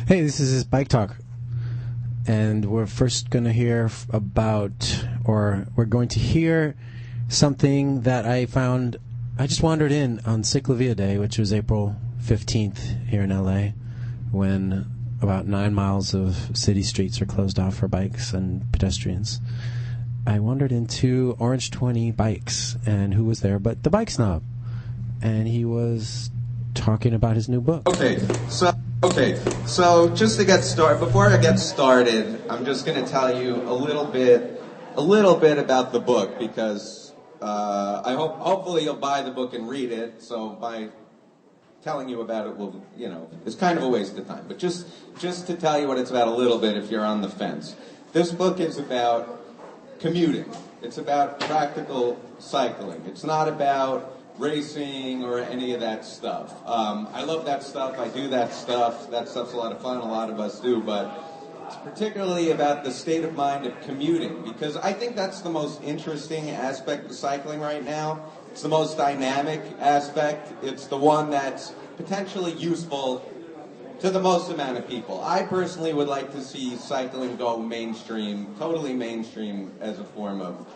Hey, this is Biketalk, and we're first going to hear we're going to hear something that I found. I just wandered in on Ciclavia Day, which was April 15th here in LA, when about 9 miles of city streets are closed off for bikes and pedestrians. I wandered into Orange 20 Bikes, and who was there but the Bike Snob, and he was talking about his new book. Okay, so just to get started, before I get started, I'm just going to tell you a little bit about the book, because hopefully you'll buy the book and read it. So by telling you about it it's kind of a waste of time. But just to tell you what it's about a little bit, if you're on the fence, this book is about commuting. It's about practical cycling. It's not about racing or any of that stuff. I love that stuff. I do that stuff. That stuff's a lot of fun. A lot of us do. But it's particularly about the state of mind of commuting, because I think that's the most interesting aspect of cycling right now. It's the most dynamic aspect. It's the one that's potentially useful to the most amount of people. I personally would like to see cycling go mainstream, totally mainstream, as a form of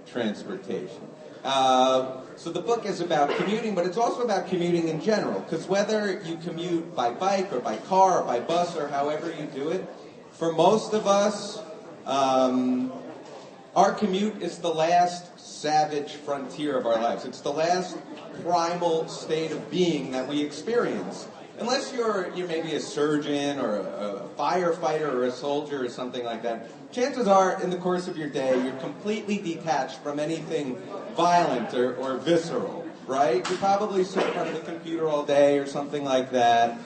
transportation. So the book is about commuting, but it's also about commuting in general, because whether you commute by bike or by car or by bus or however you do it, for most of us, our commute is the last savage frontier of our lives. It's the last primal state of being that we experience. Unless you're maybe a surgeon or a firefighter or a soldier or something like that, chances are in the course of your day you're completely detached from anything violent or visceral, right? You probably sit in front of the computer all day or something like that.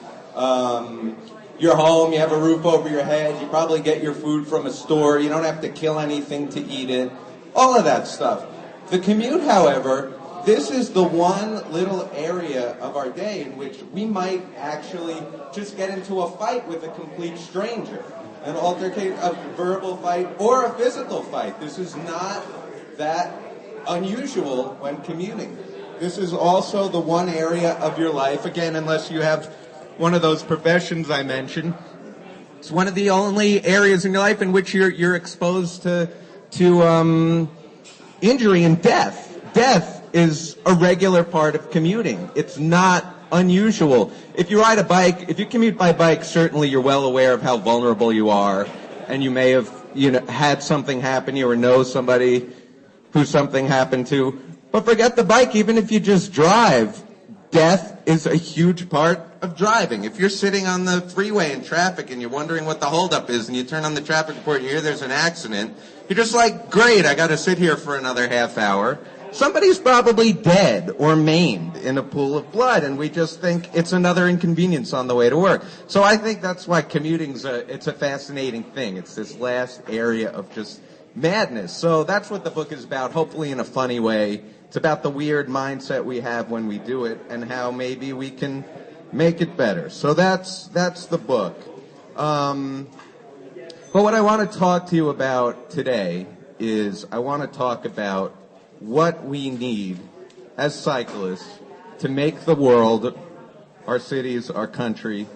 You're home, you have a roof over your head, you probably get your food from a store, you don't have to kill anything to eat it, all of that stuff. The commute, however, this is the one little area of our day in which we might actually just get into a fight with a complete stranger. An altercation, a verbal fight, or a physical fight. This is not that unusual when commuting. This is also the one area of your life, again, unless you have one of those professions I mentioned, it's one of the only areas in your life in which you're exposed to injury and death. Death is a regular part of commuting. It's not unusual. If you ride a bike, if you commute by bike, certainly you're well aware of how vulnerable you are, and you may have had something happen to you or know somebody who something happened to. But forget the bike, even if you just drive, death is a huge part of driving. If you're sitting on the freeway in traffic and you're wondering what the holdup is, and you turn on the traffic report and you hear there's an accident, you're just like, great, I got to sit here for another half hour. Somebody's probably dead or maimed in a pool of blood, and we just think it's another inconvenience on the way to work. So I think that's why commuting's it's a fascinating thing. It's this last area of just madness. So that's what the book is about, hopefully in a funny way. It's about the weird mindset we have when we do it and how maybe we can make it better. So that's the book. But what I want to talk to you about today is I want to talk about what we need as cyclists to make the world, our cities, our country,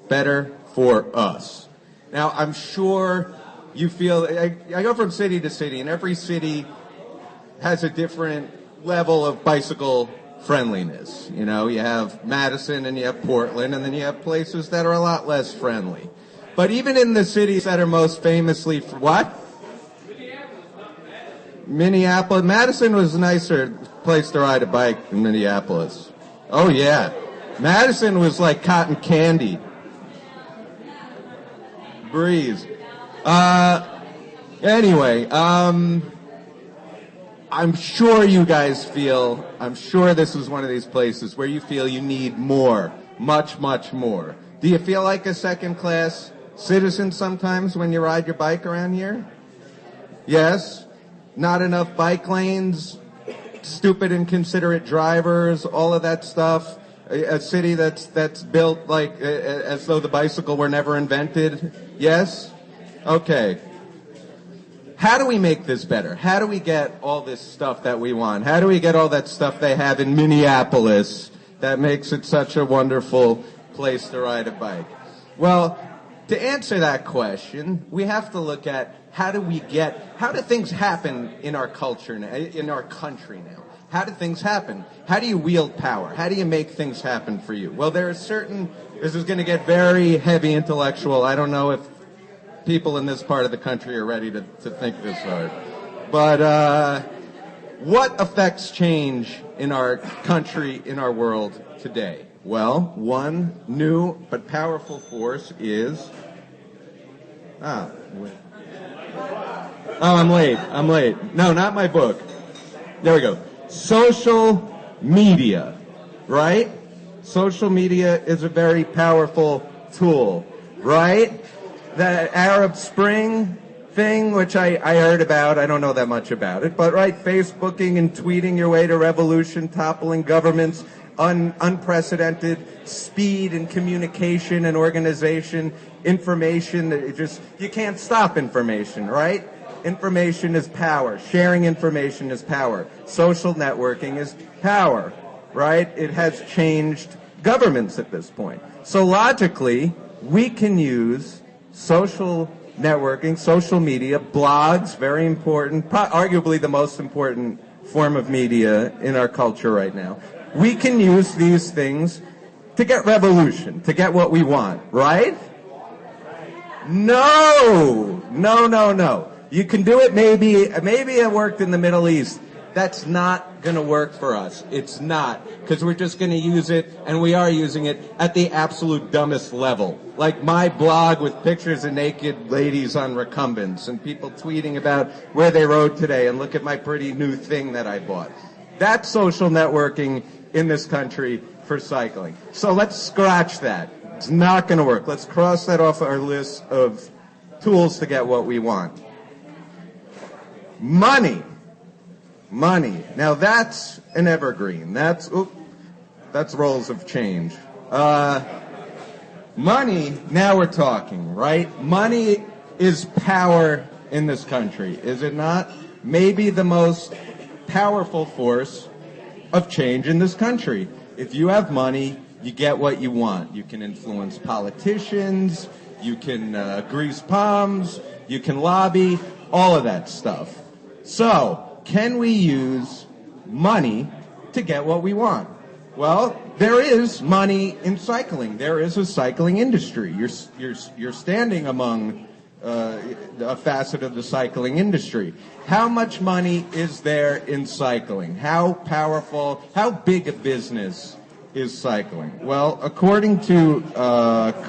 better for us. Now, I'm sure you feel, I go from city to city, and every city has a different level of bicycle friendliness. You know, you have Madison and you have Portland, and then you have places that are a lot less friendly. But even in the cities that are most famously for what? Minneapolis. Madison was a nicer place to ride a bike than Minneapolis. Oh, yeah. Madison was like cotton candy. Breeze. Anyway, I'm sure you guys feel, I'm sure this is one of these places where you feel you need more, much, much more. Do you feel like a second-class citizen sometimes when you ride your bike around here? Yes? Not enough bike lanes, stupid inconsiderate drivers, all of that stuff. A city that's built like as though the bicycle were never invented? Yes? Okay. How do we make this better? How do we get all this stuff that we want? How do we get all that stuff they have in Minneapolis that makes it such a wonderful place to ride a bike? Well, to answer that question, we have to look at how do things happen in our culture now, in our country now? How do things happen? How do you wield power? How do you make things happen for you? Well, this is going to get very heavy intellectual. I don't know if people in this part of the country are ready to think this hard. But what affects change in our country, in our world today? Well, one new but powerful force is... I'm late. No, not my book. There we go. Social media, right? Social media is a very powerful tool, right? The Arab Spring thing, which I heard about, I don't know that much about it, but right, Facebooking and tweeting your way to revolution, toppling governments, unprecedented speed and communication and organization, information, you can't stop information, right? Information is power. Sharing information is power. Social networking is power, right? It has changed governments at this point. So logically, we can use social networking, social media, blogs, very important, arguably the most important form of media in our culture right now. We can use these things to get revolution, to get what we want, right? No. You can do it maybe it worked in the Middle East. That's not going to work for us. It's not, because we're just going to use it, and we are using it at the absolute dumbest level. Like my blog with pictures of naked ladies on recumbents and people tweeting about where they rode today and look at my pretty new thing that I bought. That's social networking in this country for cycling. So let's scratch that. It's not going to work. Let's cross that off our list of tools to get what we want. Money. Now that's an evergreen. That's rolls of change. Money, now we're talking, right? Money is power in this country, is it not? Maybe the most powerful force of change in this country. If you have money, you get what you want. You can influence politicians, you can grease palms, you can lobby, all of that stuff. So, can we use money to get what we want? Well, there is money in cycling. There is a cycling industry. You're standing among a facet of the cycling industry. How much money is there in cycling? How powerful, how big a business is cycling? Well, according to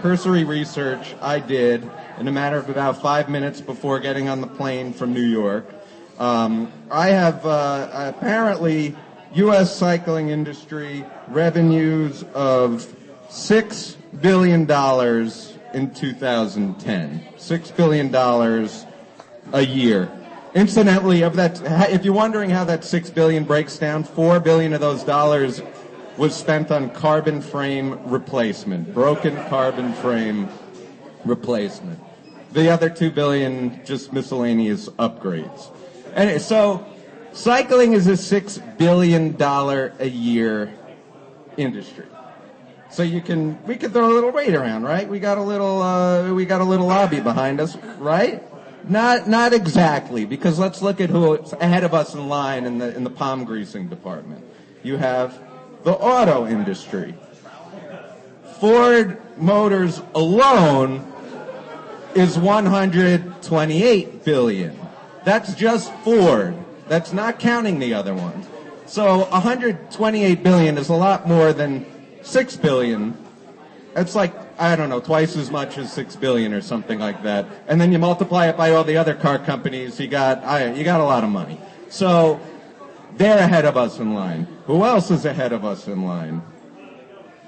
cursory research I did in a matter of about 5 minutes before getting on the plane from New York, I have apparently U.S. cycling industry revenues of $6 billion in 2010. $6 billion a year. Incidentally, of that, if you're wondering how that $6 billion breaks down, $4 billion of those dollars was spent on carbon frame replacement, broken carbon frame replacement. The other $2 billion, just miscellaneous upgrades. Anyway, so cycling is a $6 billion a year industry. So we can throw a little weight around, right? We got a little lobby behind us, right? Not exactly, because let's look at who's ahead of us in line in the palm greasing department. You have the auto industry. Ford Motors alone is $128 billion. That's just Ford. That's not counting the other ones. So $128 billion is a lot more than $6 billion. It's like, I don't know, twice as much as $6 billion or something like that. And then you multiply it by all the other car companies, you got a lot of money. So they're ahead of us in line. Who else is ahead of us in line?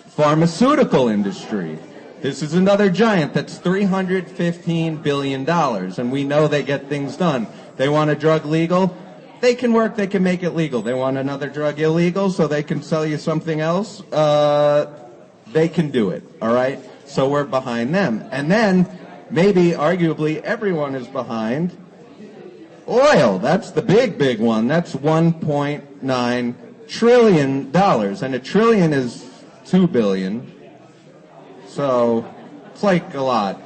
Pharmaceutical industry. This is another giant that's $315 billion, and we know they get things done. They want a drug legal? they can work, they can make it legal. They want another drug illegal so they can sell you something else. They can do it, all right? So we're behind them. And then maybe, arguably, everyone is behind oil. That's the big one. That's $1.9 trillion. And a trillion is 2 billion. So it's like a lot.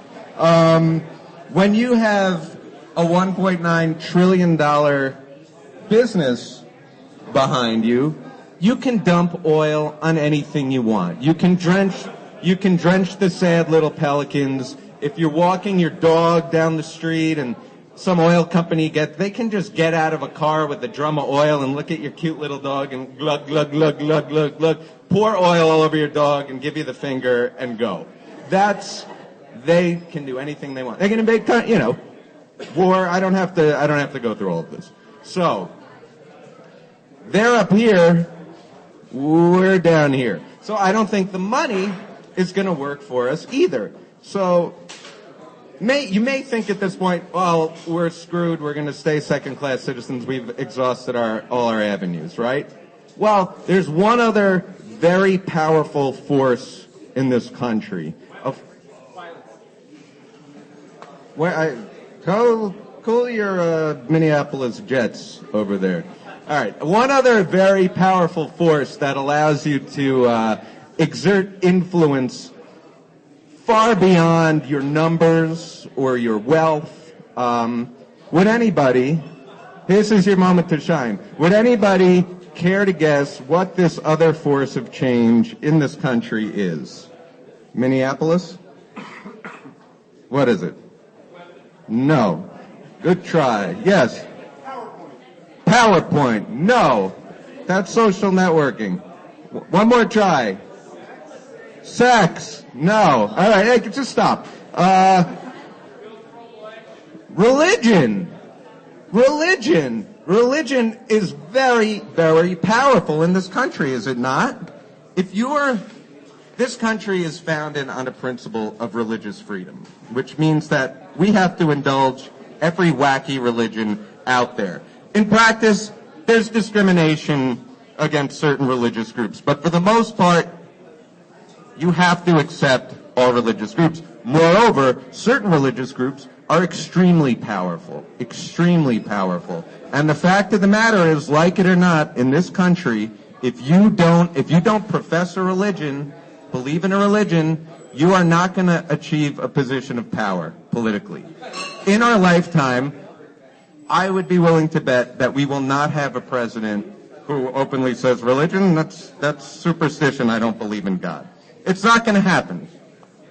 When you have a $1.9 trillion business behind you, you can dump oil on anything you want. You can drench the sad little pelicans. If you're walking your dog down the street and some oil company they can just get out of a car with a drum of oil and look at your cute little dog and glug, glug, glug, glug, glug, glug, pour oil all over your dog and give you the finger and go. They can do anything they want. They can invade, war. I don't have to go through all of this. So, they're up here, we're down here. So I don't think the money is going to work for us either. So, you may think at this point, well, we're screwed, we're going to stay second-class citizens, we've exhausted all our avenues, right? Well, there's one other very powerful force in this country. Cool your Minneapolis Jets over there. All right, one other very powerful force that allows you to exert influence far beyond your numbers or your wealth. Would anybody, this is your moment to shine, would anybody care to guess what this other force of change in this country is? Minneapolis? What is it? No. Good try. Yes. PowerPoint. No. That's social networking. One more try. Sex. No. All right, hey, just stop. Religion. Religion is very, very powerful in this country, is it not? This country is founded on a principle of religious freedom, which means that we have to indulge every wacky religion out there. In practice, there's discrimination against certain religious groups, but for the most part, you have to accept all religious groups. Moreover, certain religious groups are extremely powerful. And the fact of the matter is, like it or not, in this country, if you don't profess a religion, believe in a religion, you are not going to achieve a position of power politically. In our lifetime, I would be willing to bet that we will not have a president who openly says religion, that's superstition, I don't believe in God. It's not going to happen.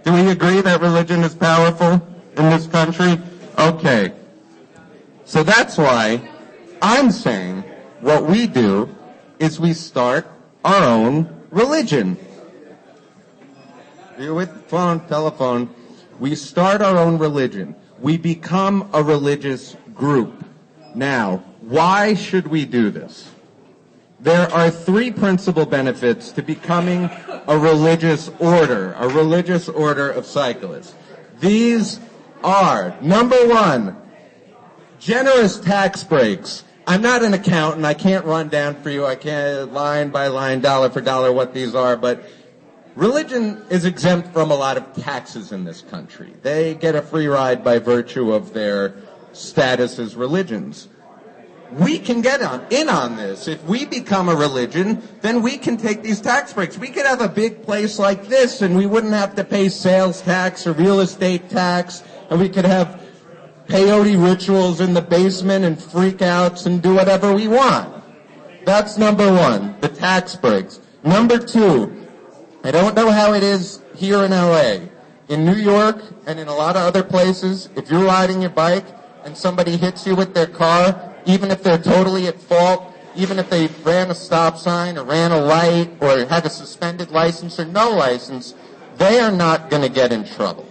Do we agree that religion is powerful in this country? Okay. So that's why I'm saying what we do is we start our own religion. You're with phone, telephone. We start our own religion. We become a religious group. Now, why should we do this? There are 3 principal benefits to becoming a religious order of cyclists. These are, number 1, generous tax breaks. I'm not an accountant. I can't run down for you. I can't line by line, dollar for dollar what these are, but religion is exempt from a lot of taxes in this country. They get a free ride by virtue of their status as religions. We can get in on this. If we become a religion, then we can take these tax breaks. We could have a big place like this, and we wouldn't have to pay sales tax or real estate tax, and we could have peyote rituals in the basement and freakouts and do whatever we want. That's number 1, the tax breaks. Number 2, I don't know how it is here in LA. In New York and in a lot of other places, if you're riding your bike and somebody hits you with their car, even if they're totally at fault, even if they ran a stop sign or ran a light or had a suspended license or no license, they are not going to get in trouble.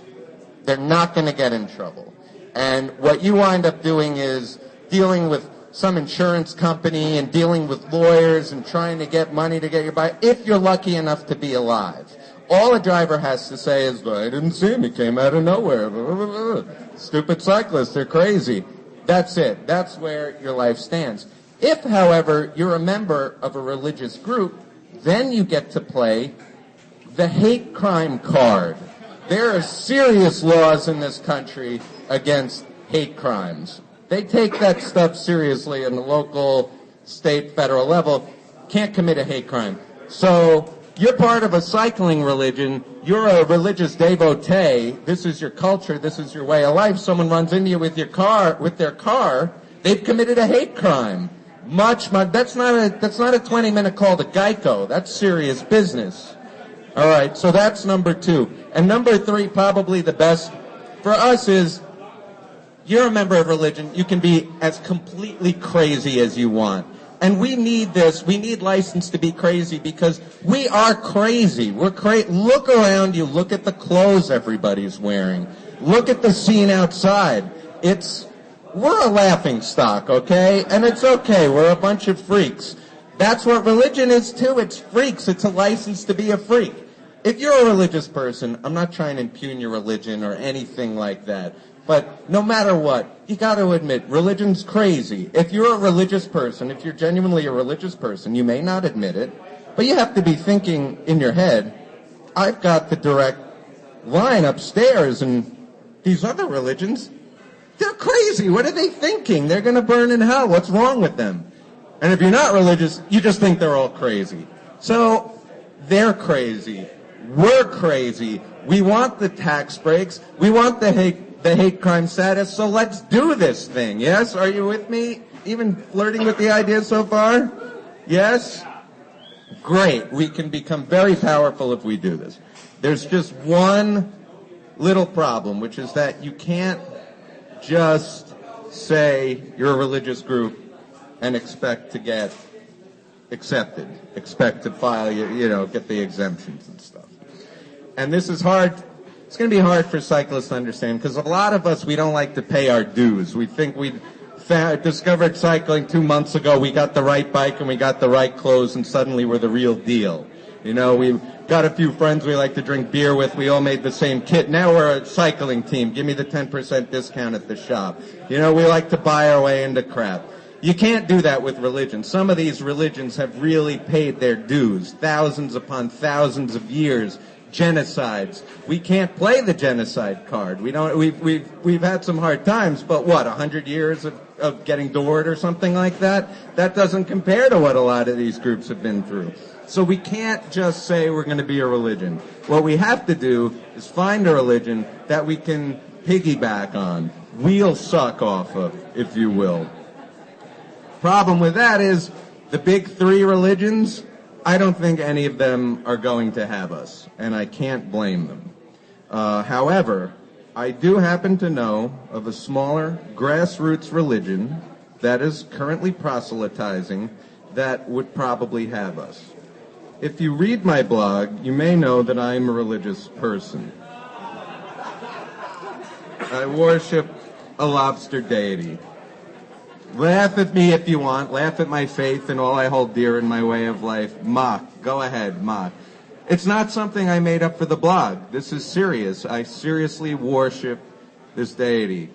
They're not going to get in trouble. And what you wind up doing is dealing with some insurance company and dealing with lawyers and trying to get money to get your bike, if you're lucky enough to be alive. All a driver has to say is, I didn't see him, he came out of nowhere. Stupid cyclists, they're crazy. That's it. That's where your life stands. If, however, you're a member of a religious group, then you get to play the hate crime card. There are serious laws in this country against hate crimes. They take that stuff seriously in the local, state, federal level. Can't commit a hate crime. So you're part of a cycling religion. You're a religious devotee. This is your culture. This is your way of life. Someone runs into you with their car. They've committed a hate crime. Much. That's not a 20-minute call to Geico. That's serious business. All right. So that's number 2. And number 3, probably the best for us, is you're a member of religion. You can be as completely crazy as you want. And we need this. We need license to be crazy because we are crazy. We're crazy. Look around you. Look at the clothes everybody's wearing. Look at the scene outside. We're a laughing stock, okay? And it's okay. We're a bunch of freaks. That's what religion is too. It's freaks. It's a license to be a freak. If you're a religious person, I'm not trying to impugn your religion or anything like that. But no matter what, you got to admit, religion's crazy. If you're a religious person, if you're genuinely a religious person, you may not admit it, but you have to be thinking in your head, I've got the direct line upstairs, and these other religions, they're crazy. What are they thinking? They're going to burn in hell. What's wrong with them? And if you're not religious, you just think they're all crazy. So they're crazy. We're crazy. We want the tax breaks. We want the hate crime status, so let's do this thing. Yes? Are you with me? Even flirting with the idea so far? Yes? Great. We can become very powerful if we do this. There's just one little problem, which is that you can't just say you're a religious group and expect to get accepted, expect to file, get the exemptions and stuff. And this is hard. It's going to be hard for cyclists to understand because a lot of us, we don't like to pay our dues. We think we discovered cycling 2 months ago. We got the right bike and we got the right clothes and suddenly we're the real deal. We've got a few friends we like to drink beer with. We all made the same kit. Now we're a cycling team. Give me the 10% discount at the shop. We like to buy our way into crap. You can't do that with religion. Some of these religions have really paid their dues, thousands upon thousands of years. Genocides. We can't play the genocide card. We've had some hard times, but 100 years of getting doored or something like that? That doesn't compare to what a lot of these groups have been through. So we can't just say we're going to be a religion. What we have to do is find a religion that we can piggyback on, wheel suck off of, if you will. Problem with that is the big 3 religions, I don't think any of them are going to have us, and I can't blame them. However, I do happen to know of a smaller grassroots religion that is currently proselytizing that would probably have us. If you read my blog, you may know that I'm a religious person. I worship a lobster deity. Laugh at me if you want. Laugh at my faith and all I hold dear in my way of life. Mock. Go ahead, mock. It's not something I made up for the blog. This is serious. I seriously worship this deity.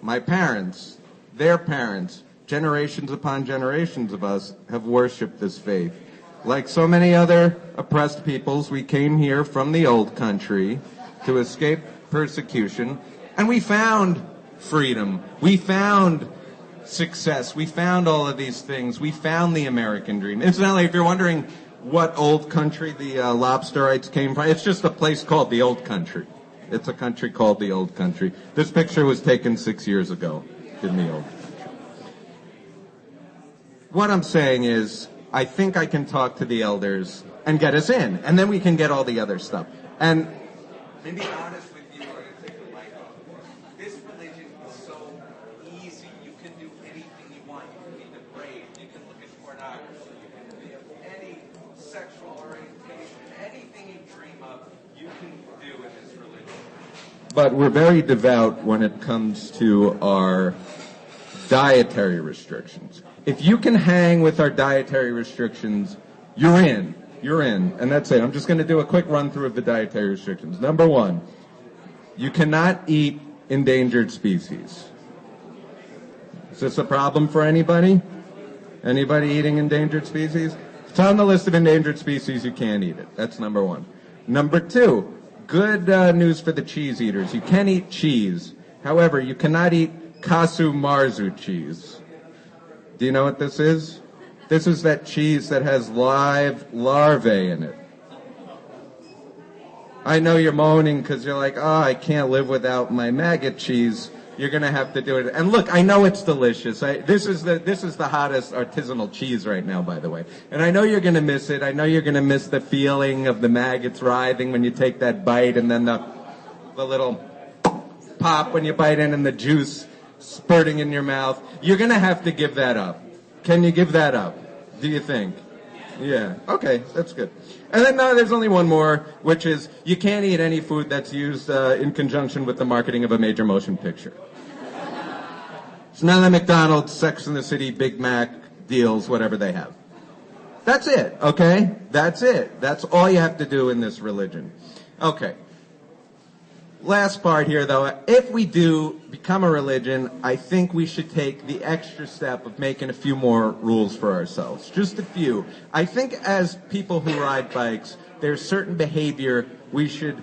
My parents, their parents, generations upon generations of us have worshipped this faith. Like so many other oppressed peoples, we came here from the old country to escape persecution, and we found freedom. We found success. We found all of these things. We found the American dream. Incidentally, if you're wondering what old country the lobsterites came from, it's just a place called the Old Country. It's a country called the Old Country. This picture was taken 6 years ago in the Old Country. What I'm saying is, I think I can talk to the elders and get us in, and then we can get all the other stuff. And to be honest with you, I'm going to take the mic off. This religion is so easy. You can do anything you want. You can be depraved. You can look at pornography. You can be of any sexual orientation. Anything you dream of, you can do in this religion. But we're very devout when it comes to our dietary restrictions. If you can hang with our dietary restrictions, you're in. You're in. And that's it. I'm just going to do a quick run through of the dietary restrictions. Number 1, you cannot eat endangered species. Is this a problem for anybody? Anybody eating endangered species? If it's on the list of endangered species, you can't eat it. That's number one. Number two, good news for the cheese eaters. You can eat cheese. However, you cannot eat Casu Marzu cheese. Do you know what this is? This is that cheese that has live larvae in it. I know you're moaning because you're like, oh, I can't live without my maggot cheese. You're going to have to do it. And look, I know it's delicious. This is the hottest artisanal cheese right now, by the way. And I know you're going to miss it. I know you're going to miss the feeling of the maggots writhing when you take that bite, and then the little pop when you bite in and the juice spurting in your mouth. You're going to have to give that up. Can you give that up? Do you think? Yeah. Okay, that's good. And then there's only one more, which is you can't eat any food that's used in conjunction with the marketing of a major motion picture. It's none of the McDonald's, Sex and the City, Big Mac deals, whatever they have. That's it, okay? That's it. That's all you have to do in this religion. Okay. Last part here, though. If we do become a religion, I think we should take the extra step of making a few more rules for ourselves. Just a few. I think as people who ride bikes, there's certain behavior we should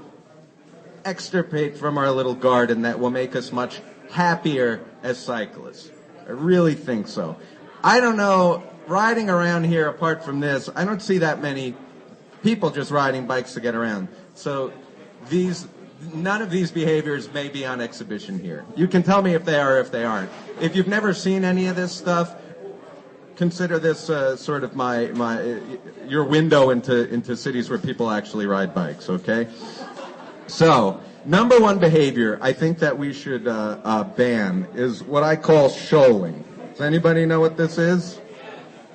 extirpate from our little garden that will make us much happier as cyclists. I really think so. I don't know, riding around here, apart from this, I don't see that many people just riding bikes to get around. So none of these behaviors may be on exhibition here. You can tell me if they are or if they aren't. If you've never seen any of this stuff, consider this sort of your window into cities where people actually ride bikes, okay? So, number one behavior I think that we should ban is what I call shoaling. Does anybody know what this is?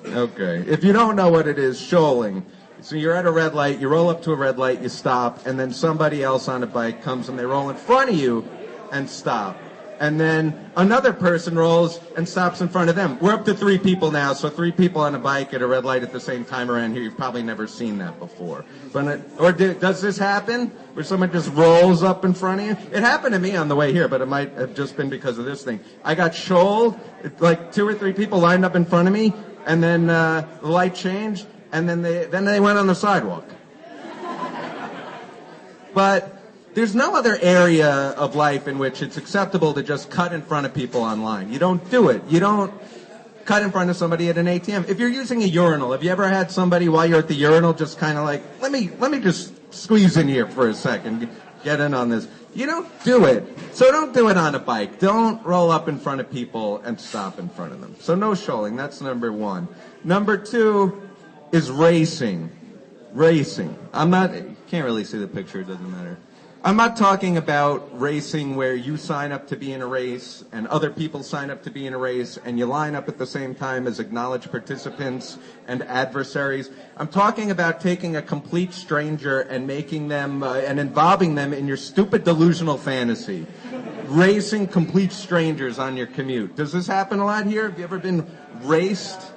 Okay. If you don't know what it is, shoaling. So you're at a red light, you roll up to a red light, you stop, and then somebody else on a bike comes and they roll in front of you and stop. And then another person rolls and stops in front of them. We're up to 3 people now, so 3 people on a bike at a red light at the same time around here. You've probably never seen that before. Does this happen? Where someone just rolls up in front of you? It happened to me on the way here, but it might have just been because of this thing. I got shoaled, like 2 or 3 people lined up in front of me, and then the light changed, and then they went on the sidewalk. But there's no other area of life in which it's acceptable to just cut in front of people online. You don't do it. You don't cut in front of somebody at an ATM. If you're using a urinal, have you ever had somebody while you're at the urinal just kind of like, let me just squeeze in here for a second, get in on this. You don't do it. So don't do it on a bike. Don't roll up in front of people and stop in front of them. So no shoaling. That's number 1. Number 2 is racing. Racing. Can't really see the picture. It doesn't matter. I'm not talking about racing where you sign up to be in a race and other people sign up to be in a race and you line up at the same time as acknowledged participants and adversaries. I'm talking about taking a complete stranger and making them and involving them in your stupid delusional fantasy. Racing complete strangers on your commute. Does this happen a lot here? Have you ever been raced?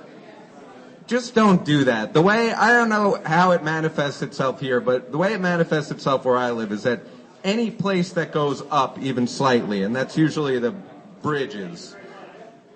Just don't do that. I don't know how it manifests itself here, but the way it manifests itself where I live is that any place that goes up even slightly, and that's usually the bridges,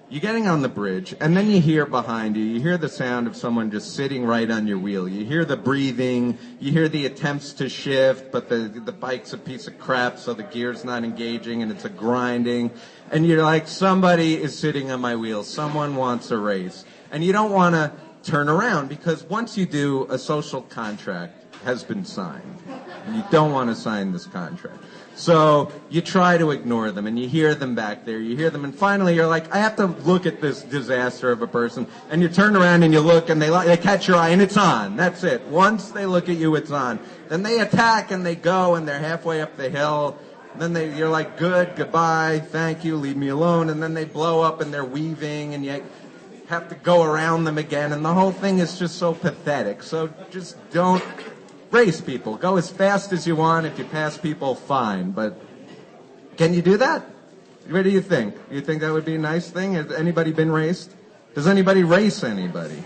you're getting on the bridge, and then you hear behind you hear the sound of someone just sitting right on your wheel. You hear the breathing, you hear the attempts to shift, but the bike's a piece of crap, so the gear's not engaging, and it's a grinding. And you're like, somebody is sitting on my wheel. Someone wants a race. And you don't want to turn around, because once you do, a social contract has been signed. And you don't want to sign this contract. So you try to ignore them, and you hear them back there. You hear them, and finally you're like, I have to look at this disaster of a person. And you turn around and you look, and they catch your eye, and it's on. That's it. Once they look at you, it's on. Then they attack, and they go, and they're halfway up the hill. Then you're like, good, goodbye, thank you, leave me alone. And then they blow up, and they're weaving, and you have to go around them again, and the whole thing is just so pathetic. So just don't race people. Go as fast as you want. If you pass people, fine. But can you do that? What do you think? You think that would be a nice thing? Has anybody been raced? Does anybody race anybody?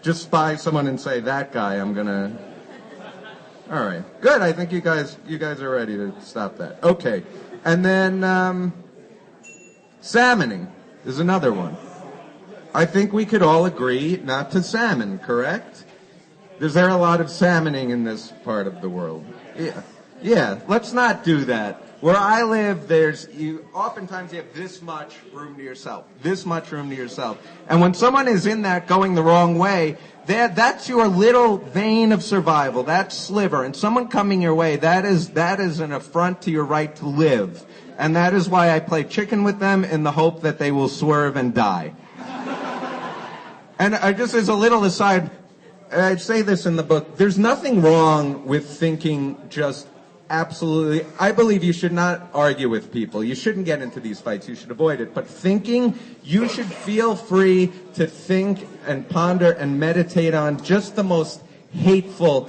Just spy someone and say, that guy, I'm gonna... All right. Good. I think you guys are ready to stop that. Okay. And then salmoning is another one. I think we could all agree not to salmon, correct? Is there a lot of salmoning in this part of the world? Yeah. Yeah, let's not do that. Where I live, oftentimes you have this much room to yourself. This much room to yourself. And when someone is in that going the wrong way, that's your little vein of survival, that sliver. And someone coming your way, that is an affront to your right to live. And that is why I play chicken with them in the hope that they will swerve and die. And just as a little aside, I say this in the book, there's nothing wrong with thinking just absolutely. I believe you should not argue with people. You shouldn't get into these fights. You should avoid it. But thinking, you should feel free to think and ponder and meditate on just the most hateful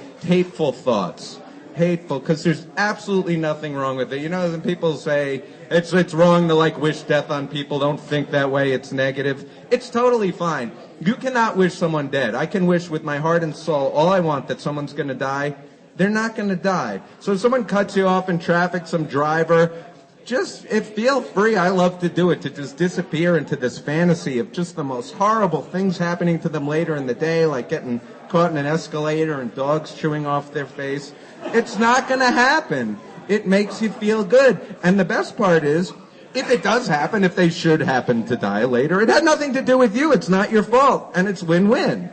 thoughts. Hateful, because there's absolutely nothing wrong with it. You know, when people say it's wrong to wish death on people, don't think that way, it's negative. It's totally fine. You cannot wish someone dead. I can wish with my heart and soul all I want that someone's going to die. They're not going to die. So if someone cuts you off in traffic, some driver, feel free, I love to do it, to just disappear into this fantasy of just the most horrible things happening to them later in the day, like getting caught in an escalator and dogs chewing off their face. It's not going to happen. It makes you feel good. And the best part is, if it does happen, if they should happen to die later, it had nothing to do with you. It's not your fault. And it's win-win.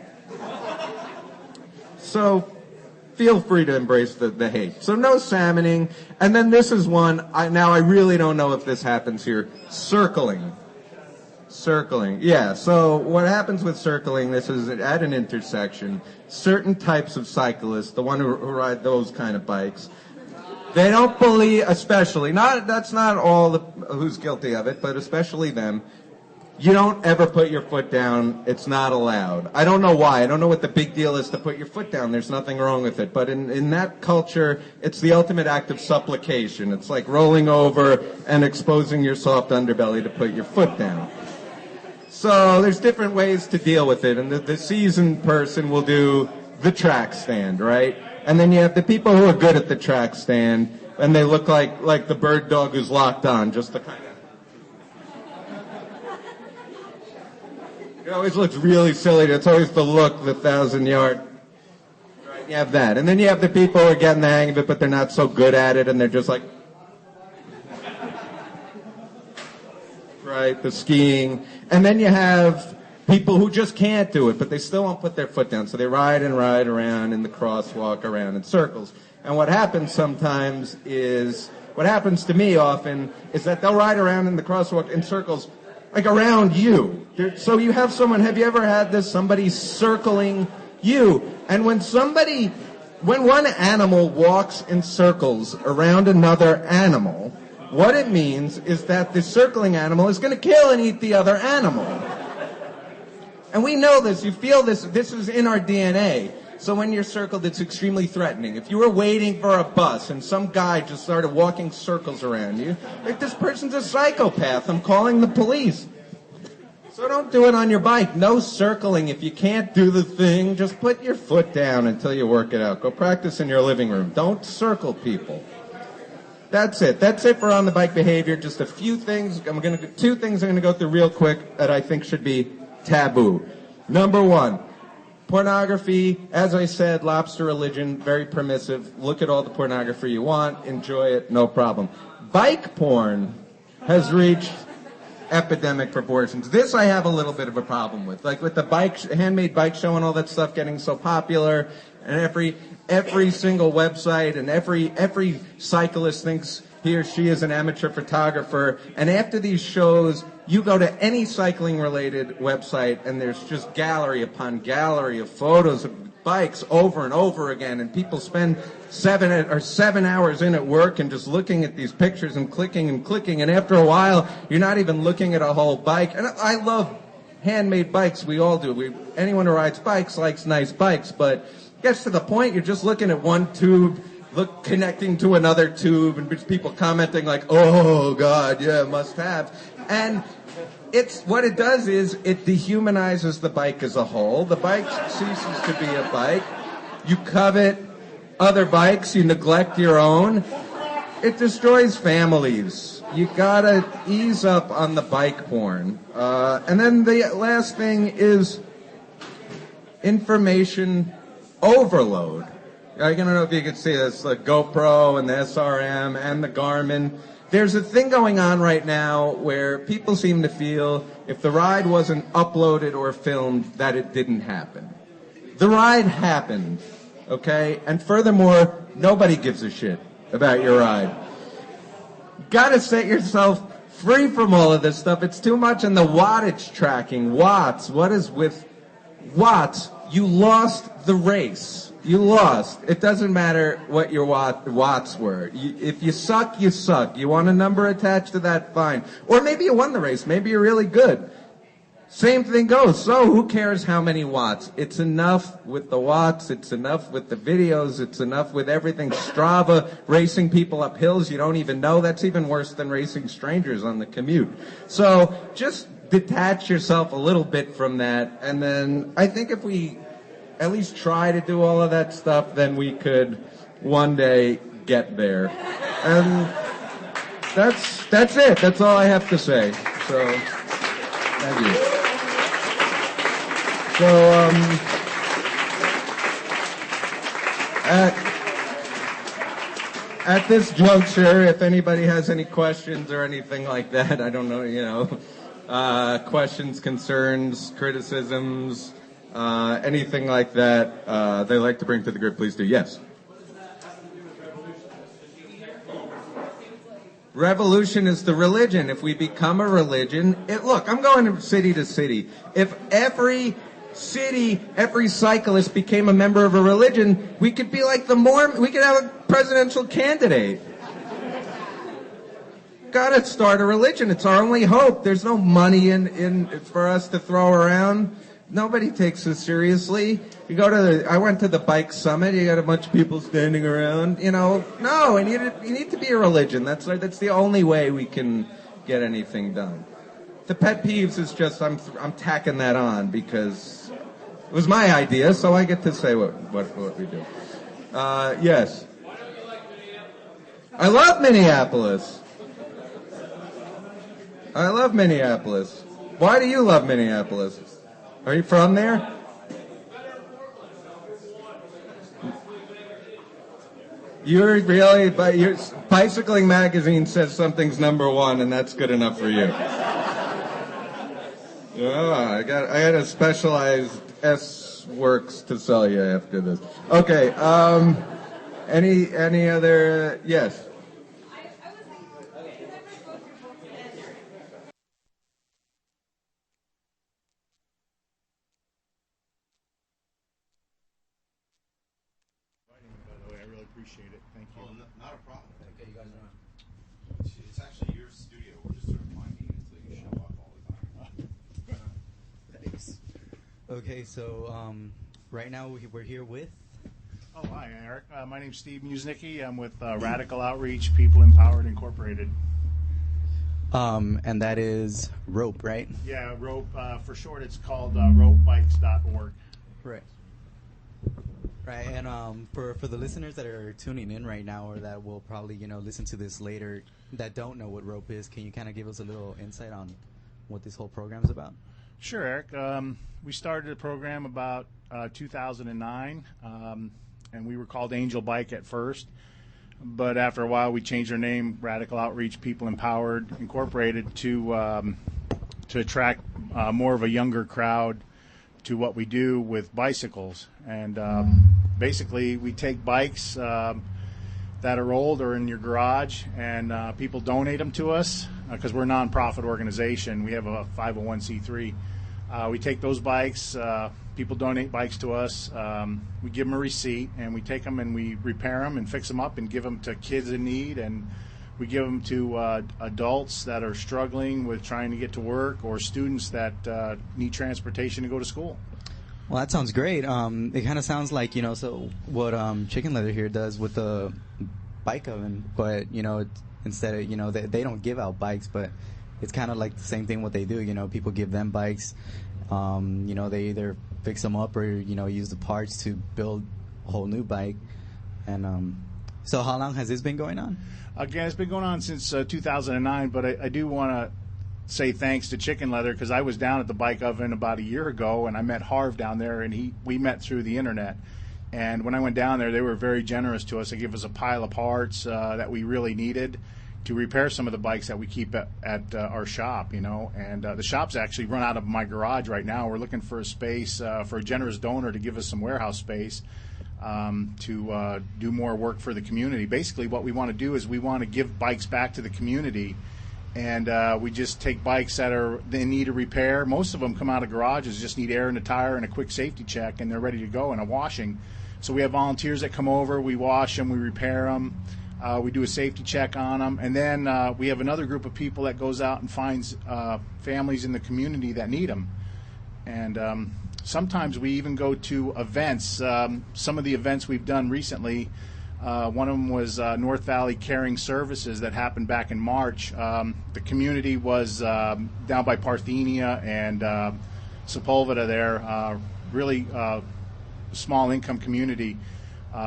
So feel free to embrace the hate. So no salmoning. And then this is one, I really don't know if this happens here. Circling. Yeah, so what happens with circling, this is at an intersection. Certain types of cyclists, the one who ride those kind of bikes, they don't believe, especially, that's not all who's guilty of it, but especially them, you don't ever put your foot down. It's not allowed. I don't know why. I don't know what the big deal is to put your foot down. There's nothing wrong with it. But in that culture, it's the ultimate act of supplication. It's like rolling over and exposing your soft underbelly to put your foot down. So there's different ways to deal with it. And the seasoned person will do the track stand, right? And then you have the people who are good at the track stand, and they look like the bird dog who's locked on, just the kind of... It always looks really silly. It's always the look, the 1,000-yard. Right, you have that. And then you have the people who are getting the hang of it, but they're not so good at it, and they're just like... Right, the skiing. And then you have people who just can't do it, but they still won't put their foot down. So they ride and ride around in the crosswalk, around in circles. And what happens sometimes is, what happens to me often, is that they'll ride around in the crosswalk in circles, like around you. So you have someone, have you ever had this, somebody circling you? And when one animal walks in circles around another animal, what it means is that the circling animal is going to kill and eat the other animal. And we know this, you feel this is in our DNA. So when you're circled, it's extremely threatening. If you were waiting for a bus and some guy just started walking circles around you, like, this person's a psychopath, I'm calling the police. So don't do it on your bike. No circling. If you can't do the thing, just put your foot down until you work it out. Go practice in your living room. Don't circle people. That's it. That's it for on the bike behavior. Just a few things. Two things I'm going to go through real quick that I think should be taboo. Number one, pornography. As I said, lobster religion, very permissive. Look at all the pornography you want. Enjoy it. No problem. Bike porn has reached epidemic proportions. This I have a little bit of a problem with. Like with the handmade bike show and all that stuff getting so popular, and every single website and every cyclist thinks he or she is an amateur photographer. And after these shows, you go to any cycling related website and there's just gallery upon gallery of photos of bikes over and over again, and people spend 7 hours in at work and just looking at these pictures and clicking, and after a while you're not even looking at a whole bike. And I love handmade bikes, we all do. Anyone who rides bikes likes nice bikes, but it gets to the point you're just looking at one tube connecting to another tube, and just people commenting like, oh god, yeah, must have. And what it does is it dehumanizes the bike as a whole. The bike ceases to be a bike. You covet other bikes. You neglect your own. It destroys families. you gotta ease up on the bike porn. And then the last thing is information overload. I don't know if you can see this, the GoPro and the SRM and the Garmin. There's a thing going on right now where people seem to feel if the ride wasn't uploaded or filmed, that it didn't happen. The ride happened, okay? And furthermore, nobody gives a shit about your ride. Gotta set yourself free from all of this stuff. It's too much in the wattage tracking. Watts. What is with watts? You lost the race. You lost. It doesn't matter what your watts were. If you suck, you suck. You want a number attached to that, fine. Or maybe you won the race. Maybe you're really good. Same thing goes. So who cares how many watts? It's enough with the watts. It's enough with the videos. It's enough with everything. Strava, racing people up hills you don't even know. That's even worse than racing strangers on the commute. So just detach yourself a little bit from that. And then I think if we at least try to do all of that stuff, then we could one day get there. And that's it. That's all I have to say. So thank you. So, at this juncture, if anybody has any questions or anything like that, I don't know, questions, concerns, criticisms, anything like that, they like to bring to the group, please do. Yes. Revolution is the religion. If we become a religion, look, I'm going from city to city. If every city, every cyclist became a member of a religion, we could be like the Mormon. We could have a presidential candidate. Gotta start a religion. It's our only hope. There's no money in for us to throw around. Nobody takes us seriously. I went to the bike summit. You got a bunch of people standing around. No, you need to be a religion. That's the only way we can get anything done. The pet peeves is just I'm tacking that on because it was my idea, so I get to say what we do. Yes. I love Minneapolis. I love Minneapolis. Why do you love Minneapolis? Are you from there? You're really, but your Bicycling Magazine says something's number one, and that's good enough for you. Oh, I got a specialized S-Works to sell you after this. Okay. Any other? Yes. Appreciate it. Thank you. Oh, not a problem. Okay, you guys are on. It's actually your studio. We're just sort of finding it until you show up all the time. Thanks. Okay, so right now we're here with. Oh, hi, Eric. My name's Steve Musnicki. I'm with Radical Outreach, People Empowered Incorporated. And that is ROPE, right? Yeah, ROPE. For short, it's called ropebikes.org. Right. Right, and for the listeners that are tuning in right now, or that will probably listen to this later, that don't know what ROPE is, can you kind of give us a little insight on what this whole program is about? Sure, Eric. We started the program about 2009, and we were called Angel Bike at first. But after a while, we changed our name, Radical Outreach People Empowered Incorporated, to attract more of a younger crowd to what we do with bicycles. And basically, we take bikes that are old or in your garage, and people donate them to us because we're a nonprofit organization. We have a 501c3. We take those bikes. People donate bikes to us. We give them a receipt, and we take them and we repair them and fix them up and give them to kids in need, and we give them to adults that are struggling with trying to get to work, or students that need transportation to go to school. Well, that sounds great. It kind of sounds like, so what Chicken Leather here does with the bike oven, but, instead of, they don't give out bikes, but it's kind of like the same thing what they do. People give them bikes. They either fix them up or, use the parts to build a whole new bike. And So how long has this been going on? Again, it's been going on since 2009, but I do want to say thanks to Chicken Leather, because I was down at the Bike Oven about a year ago, and I met Harv down there, and we met through the internet. And when I went down there, they were very generous to us. They gave us a pile of parts that we really needed to repair some of the bikes that we keep at our shop, And the shop's actually run out of my garage right now. We're looking for a space for a generous donor to give us some warehouse space to do more work for the community. Basically, what we want to do is we want to give bikes back to the community, and we just take bikes that are in need of repair. Most of them come out of garages, just need air in the tire and a quick safety check, and they're ready to go in a washing. So we have volunteers that come over, we wash them, we repair them, we do a safety check on them, and then we have another group of people that goes out and finds families in the community that need them. And sometimes we even go to events. Some of the events we've done recently, one of them was North Valley Caring Services that happened back in March. The community was down by Parthenia and Sepulveda there, really small income community.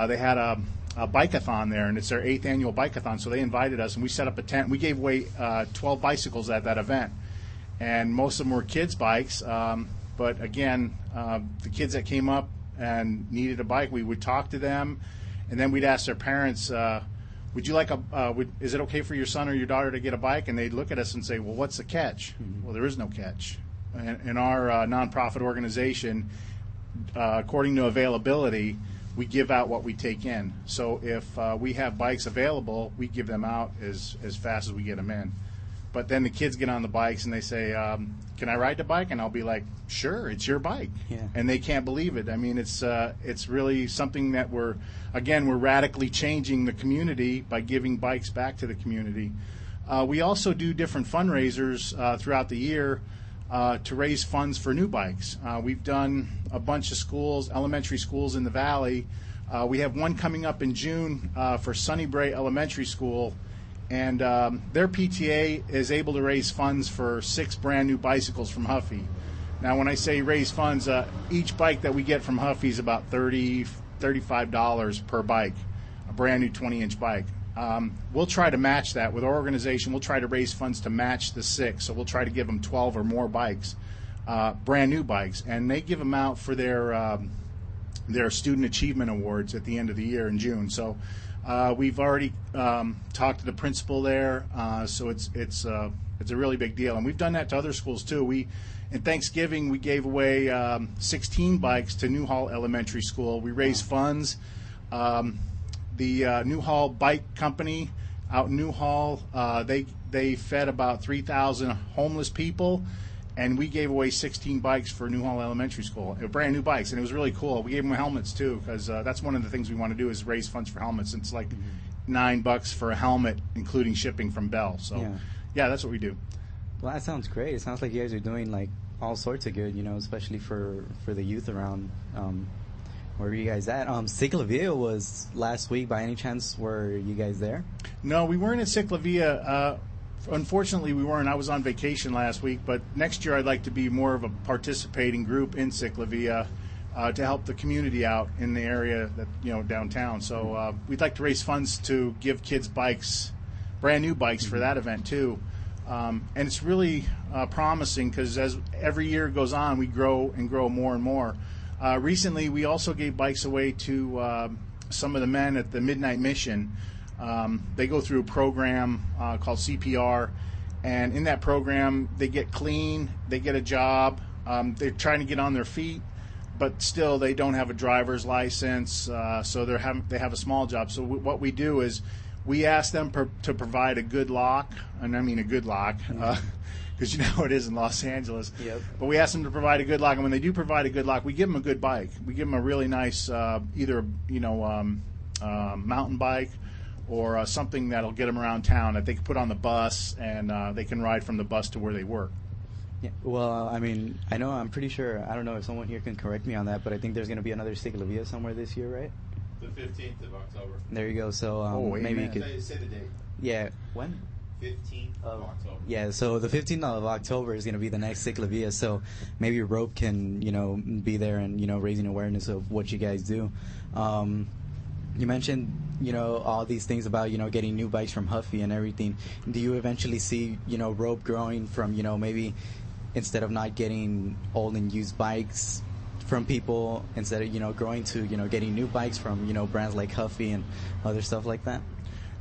They had a bikeathon there, and it's their 8th annual bikeathon, so they invited us, and we set up a tent. We gave away 12 bicycles at that event, and most of them were kids' bikes. But again, the kids that came up and needed a bike, we would talk to them, and then we'd ask their parents, would you like is it okay for your son or your daughter to get a bike? And they'd look at us and say, well, what's the catch? Well, there is no catch. In our nonprofit organization, according to availability, we give out what we take in. So if we have bikes available, we give them out as fast as we get them in. But then the kids get on the bikes and they say, can I ride the bike? And I'll be like, sure, it's your bike. Yeah. And they can't believe it. I mean, it's really something that we're radically changing the community by giving bikes back to the community. We also do different fundraisers throughout the year to raise funds for new bikes. We've done a bunch of schools, elementary schools in the valley. We have one coming up in June for Sunnybray Elementary School, and their PTA is able to raise funds for 6 brand new bicycles from Huffy. Now, when I say raise funds, each bike that we get from Huffy is about $35 per bike, a brand new 20-inch bike. We'll try to match that with our organization. We'll try to raise funds to match the 6. So we'll try to give them 12 or more bikes, brand new bikes, and they give them out for their student achievement awards at the end of the year in June. So we've already talked to the principal there. So it's a really big deal, and we've done that to other schools too. In Thanksgiving, we gave away 16 bikes to Newhall Elementary School. We raised funds. The Newhall Bike Company out in Newhall, they fed about 3,000 homeless people, and we gave away 16 bikes for Newhall Elementary School, brand new bikes, and it was really cool. We gave them helmets too, because that's one of the things we want to do is raise funds for helmets. It's like $9 for a helmet, including shipping from Bell. So yeah, that's what we do. Well, that sounds great. It sounds like you guys are doing like all sorts of good, especially for the youth around. Where were you guys at? Ciclavia was last week. By any chance, were you guys there? No, we weren't at Ciclavia. Unfortunately, we weren't. I was on vacation last week, but next year I'd like to be more of a participating group in Ciclavia to help the community out in the area that downtown. So we'd like to raise funds to give kids bikes, brand new bikes for that event too. And it's really promising because as every year goes on, we grow and grow more and more. Recently, we also gave bikes away to some of the men at the Midnight Mission. They go through a program called CPR, and in that program, they get clean, they get a job, they're trying to get on their feet, but still they don't have a driver's license, so they have a small job. So what we do is we ask them to provide a good lock, and I mean a good lock, because you know how it is in Los Angeles. Yep. But we ask them to provide a good lock, and when they do provide a good lock, we give them a good bike. We give them a really nice, either mountain bike or something that'll get them around town that they can put on the bus, and they can ride from the bus to where they work. Yeah. Well, I mean, I'm pretty sure. I don't know if someone here can correct me on that, but I think there's going to be another Ciclavia somewhere this year, right? The 15th of October. There you go. So maybe you could Say the date. Yeah. When? 15th of October. Yeah, so the 15th of October is going to be the next Ciclavia, so maybe Rope can, be there and, raising awareness of what you guys do. you mentioned, all these things about, getting new bikes from Huffy and everything. Do you eventually see, Rope growing from, maybe instead of not getting old and used bikes from people, instead of, growing to, getting new bikes from, brands like Huffy and other stuff like that?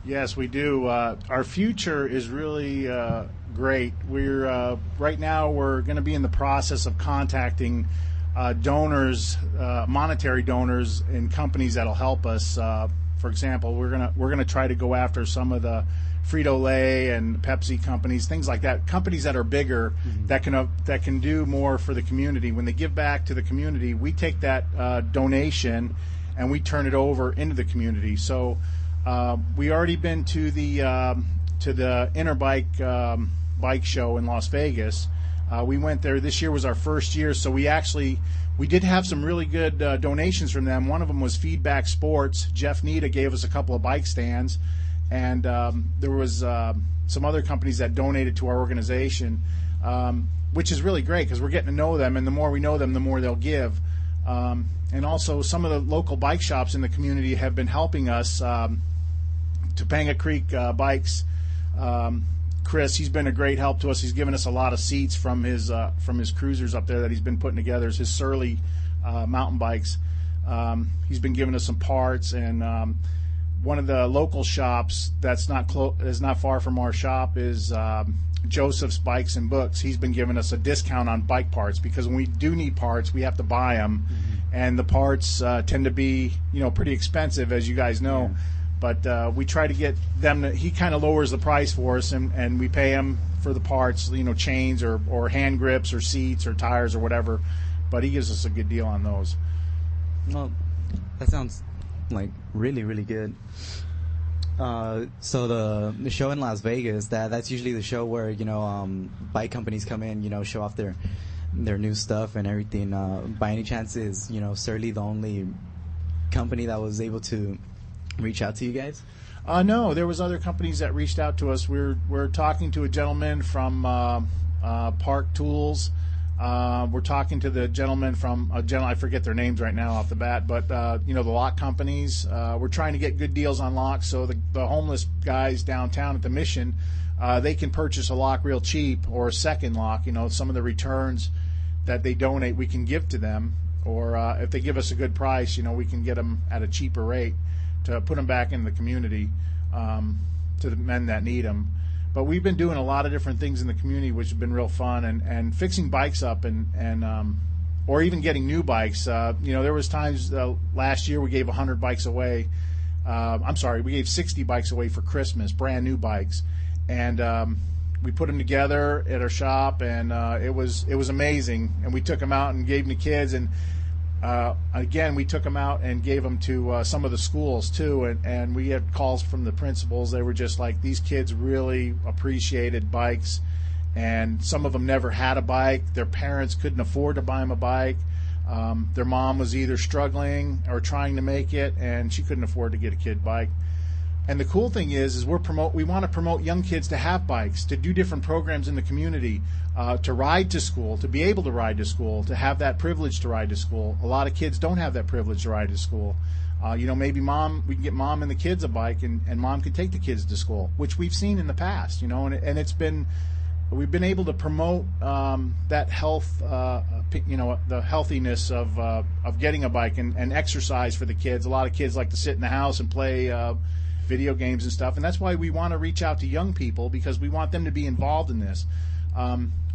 Yes, we do. Our future is really great. We're right now we're going to be in the process of contacting donors, monetary donors, and companies that'll help us. For example, we're gonna try to go after some of the Frito-Lay and Pepsi companies, things like that. Companies that are bigger, that can do more for the community. When they give back to the community, we take that donation and we turn it over into the community. So we already been to the Interbike bike show in Las Vegas. We went there. This year was our first year, so we did have some really good donations from them. One of them was Feedback Sports. Jeff Nita gave us a couple of bike stands, and there was some other companies that donated to our organization, which is really great because we're getting to know them, and the more we know them, the more they'll give. And also, some of the local bike shops in the community have been helping us. Topanga Creek Bikes. Chris, he's been a great help to us. He's given us a lot of seats from his cruisers up there that he's been putting together, his Surly mountain bikes. He's been giving us some parts, and one of the local shops that's is not far from our shop is Joseph's Bikes and Books. He's been giving us a discount on bike parts because when we do need parts, we have to buy them, and the parts tend to be pretty expensive, as you guys know. Yeah. But we try to get them he kind of lowers the price for us, and we pay him for the parts, chains or hand grips or seats or tires or whatever. But he gives us a good deal on those. Well, that sounds like really, really good. So the show in Las Vegas, that's usually the show where, bike companies come in, show off their new stuff and everything. By any chance, is, Surly the only company that was able to reach out to you guys? No, there was other companies that reached out to us. We're talking to a gentleman from Park Tools. We're talking to the gentleman from I forget their names right now off the bat, but the lock companies. We're trying to get good deals on locks, so the homeless guys downtown at the Mission, they can purchase a lock real cheap, or a second lock. Some of the returns that they donate, we can give to them, or if they give us a good price, we can get them at a cheaper rate to put them back in the community to the men that need them. But we've been doing a lot of different things in the community, which have been real fun, and fixing bikes up and or even getting new bikes. There was times last year we gave 100 bikes away. We gave 60 bikes away for Christmas, brand new bikes, and we put them together at our shop, and it was amazing. And we took them out and gave them to kids, and again, we took them out and gave them to some of the schools too, and we had calls from the principals. They were just like, these kids really appreciated bikes, and some of them never had a bike. Their parents couldn't afford to buy them a bike. Their mom was either struggling or trying to make it, and she couldn't afford to get a kid bike. And the cool thing is we want to promote young kids to have bikes, to do different programs in the community, to ride to school, to be able to ride to school, to have that privilege to ride to school. A lot of kids don't have that privilege to ride to school. Maybe we can get mom and the kids a bike, and mom could take the kids to school, which we've seen in the past, and we've been able to promote that health, the healthiness of getting a bike and exercise for the kids. A lot of kids like to sit in the house and play video games and stuff, and that's why we want to reach out to young people, because we want them to be involved in this.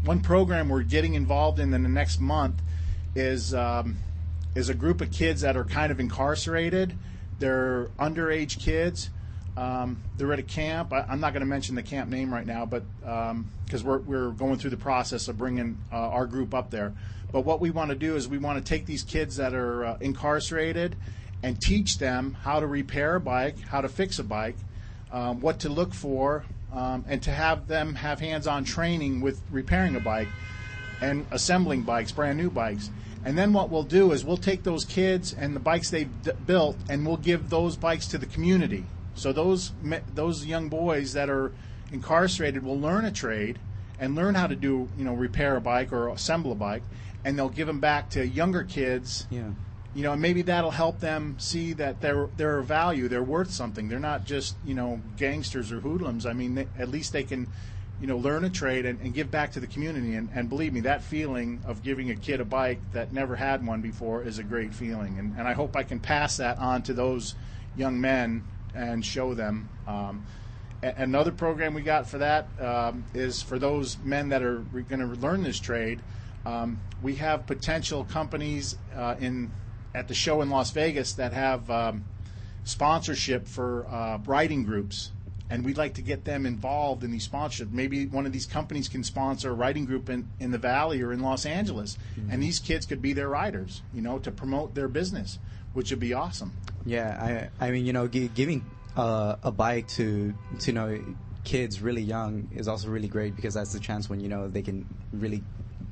One program we're getting involved in the next month is a group of kids that are kind of incarcerated. They're underage kids. They're at a camp. I'm not going to mention the camp name right now, but because we're going through the process of bringing our group up there. But what we want to do is we want to take these kids that are incarcerated and teach them how to repair a bike, how to fix a bike, what to look for, and to have them have hands-on training with repairing a bike and assembling bikes, brand new bikes. And then what we'll do is we'll take those kids and the bikes they've built, and we'll give those bikes to the community. So those young boys that are incarcerated will learn a trade and learn how to repair a bike or assemble a bike, and they'll give them back to younger kids. Yeah. and maybe that'll help them see that they're of value, they're worth something. They're not just, gangsters or hoodlums. I mean, at least they can, learn a trade and give back to the community. And believe me, that feeling of giving a kid a bike that never had one before is a great feeling. And I hope I can pass that on to those young men and show them. Another program we got for that is for those men that are going to learn this trade. We have potential companies at the show in Las Vegas that have sponsorship for riding groups, and we'd like to get them involved in these sponsorships. Maybe one of these companies can sponsor a riding group in the Valley or in Los Angeles, and these kids could be their riders, to promote their business, which would be awesome. Yeah, I mean, giving a bike to kids really young is also really great, because that's the chance when they can really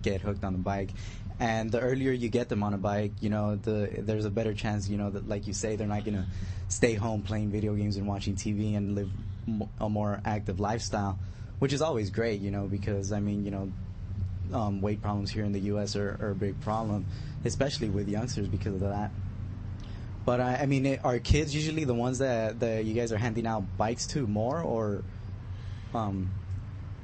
get hooked on the bike. And the earlier you get them on a bike, there's a better chance, that, like you say, they're not going to stay home playing video games and watching TV and live a more active lifestyle, which is always great, because, I mean, weight problems here in the U.S. are a big problem, especially with youngsters because of that. But, I mean, are kids usually the ones that you guys are handing out bikes to more, or...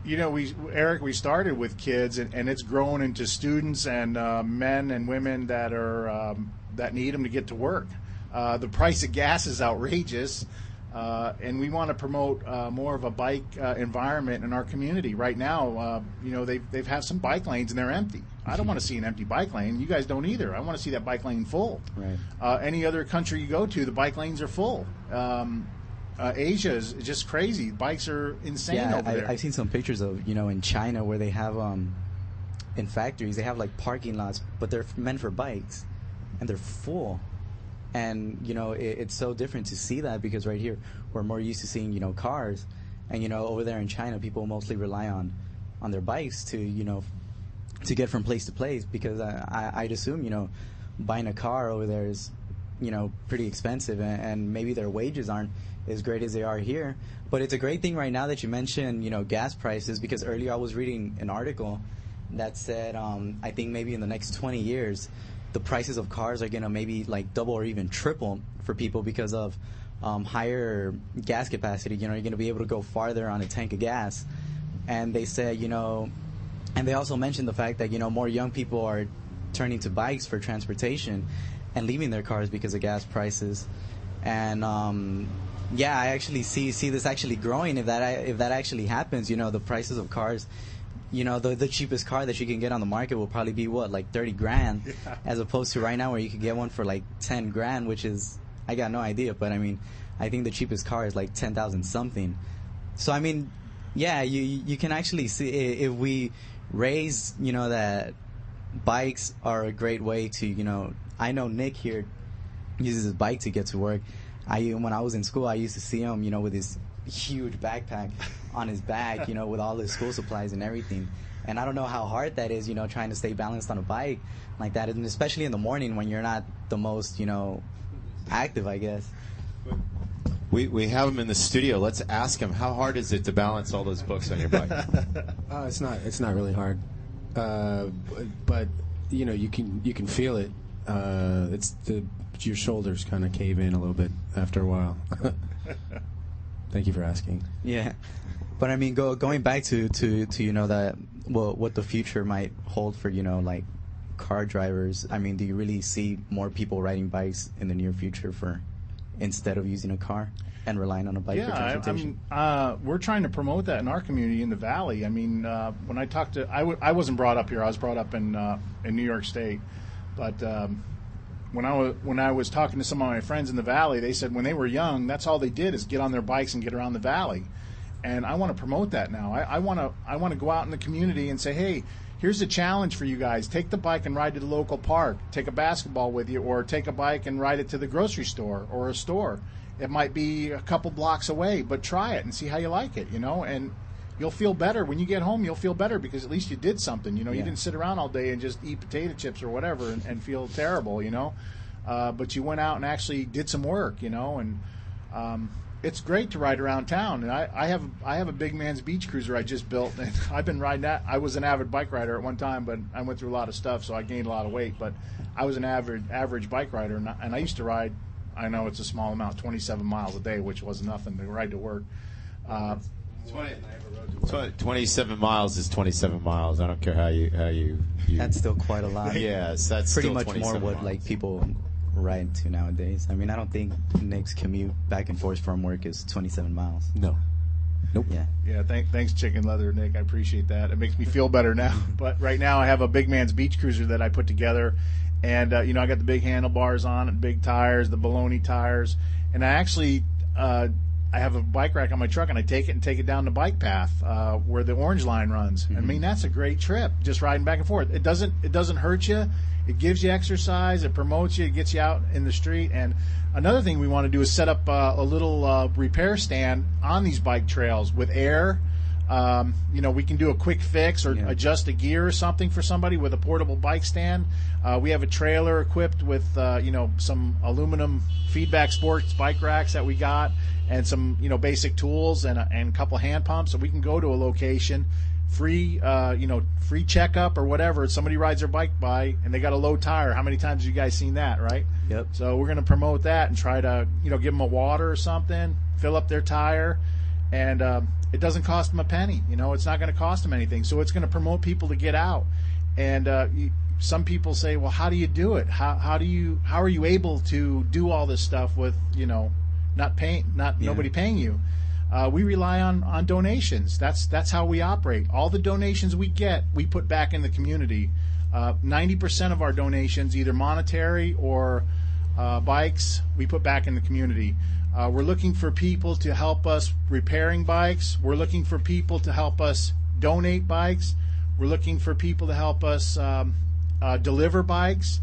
Eric, we started with kids, and it's grown into students and men and women that are that need them to get to work. The price of gas is outrageous, and we want to promote more of a bike environment in our community. Right now, they've have some bike lanes and they're empty. I don't want to see an empty bike lane. You guys don't either. I want to see that bike lane full. Right. Any other country you go to, the bike lanes are full. Asia is just crazy. Bikes are insane over there. I've seen some pictures of, in China where they have, in factories, they have like parking lots, but they're meant for bikes, and they're full. And, it's so different to see that, because right here, we're more used to seeing, cars. And, over there in China, people mostly rely on their bikes to, to get from place to place, because I'd assume, buying a car over there is, pretty expensive, and maybe their wages aren't as great as they are here. But it's a great thing right now that you mentioned, gas prices, because earlier I was reading an article that said, I think maybe in the next 20 years, the prices of cars are going to maybe like double or even triple for people because of higher gas capacity. You're going to be able to go farther on a tank of gas. And they said, and they also mentioned the fact that, more young people are turning to bikes for transportation and leaving their cars because of gas prices. And yeah, I actually see this actually growing. If that actually happens, the prices of cars, the cheapest car that you can get on the market will probably be like 30 grand, yeah, as opposed to right now where you could get one for like 10 grand, which is, I got no idea, but I mean, I think the cheapest car is like 10,000 something. So I mean, yeah, you can actually see if we raise, that bikes are a great way to, I know Nick here uses his bike to get to work. When I was in school, I used to see him, with his huge backpack on his back, with all his school supplies and everything. And I don't know how hard that is, trying to stay balanced on a bike like that, and especially in the morning when you're not the most, active, I guess. We have him in the studio. Let's ask him, how hard is it to balance all those books on your bike? It's not really hard, but you can feel it. Your shoulders kind of cave in a little bit after a while. Thank you for asking. Yeah, but I mean, going back to that, what the future might hold for like car drivers. I mean, do you really see more people riding bikes in the near future instead of using a car and relying on a bike for transportation? I mean, we're trying to promote that in our community in the Valley. I mean, when I talked to, I wasn't brought up here. I was brought up in New York State, but when I was talking to some of my friends in the Valley, they said when they were young, that's all they did is get on their bikes and get around the Valley. And I want to promote that now. I want to go out in the community and say, hey, here's a challenge for you guys. Take the bike and ride to the local park. Take a basketball with you, or take a bike and ride it to the grocery store or a store. It might be a couple blocks away, but try it and see how you like it, and you'll feel better. When you get home, you'll feel better because at least you did something. You didn't sit around all day and just eat potato chips or whatever and feel terrible, but you went out and actually did some work, and it's great to ride around town, and I have a big man's beach cruiser I just built, and I've been riding that. I was an avid bike rider at one time, but I went through a lot of stuff, so I gained a lot of weight. But I was an average bike rider, and I used to ride. I know it's a small amount, 27 miles a day, which was nothing to ride to work. 27 miles is 27 miles. I don't care how you That's still quite a lot. Yes, that's pretty still much 27 more what miles. like people ride to nowadays. I mean, I don't think Nick's commute back and forth from work is 27 miles. No. Nope. Yeah. Yeah, thanks, Chicken Leather, Nick. I appreciate that. It makes me feel better now. But right now, I have a big man's beach cruiser that I put together, and I got the big handlebars on it, big tires, the baloney tires, and I actually I have a bike rack on my truck, and I take it down the bike path where the orange line runs. I mean, that's a great trip, just riding back and forth. It doesn't hurt you. It gives you exercise. It promotes you. It gets you out in the street. And another thing we want to do is set up a little repair stand on these bike trails with air. We can do a quick fix or adjust a gear or something for somebody with a portable bike stand. We have a trailer equipped with, some aluminum feedback sports bike racks that we got, and some, basic tools and a couple hand pumps. So we can go to a location, free checkup or whatever. Somebody rides their bike by and they got a low tire. How many times have you guys seen that, right? Yep. So we're going to promote that and try to, give them a water or something, fill up their tire, and it doesn't cost them a penny. It's not going to cost them anything. So it's going to promote people to get out. And some people say, well, how do you do it? How are you able to do all this stuff with, nobody paying you? We rely on donations. That's how we operate. All the donations we get, we put back in the community. 90% of our donations, either monetary or bikes, we put back in the community. We're looking for people to help us repairing bikes. We're looking for people to help us donate bikes. We're looking for people to help us deliver bikes.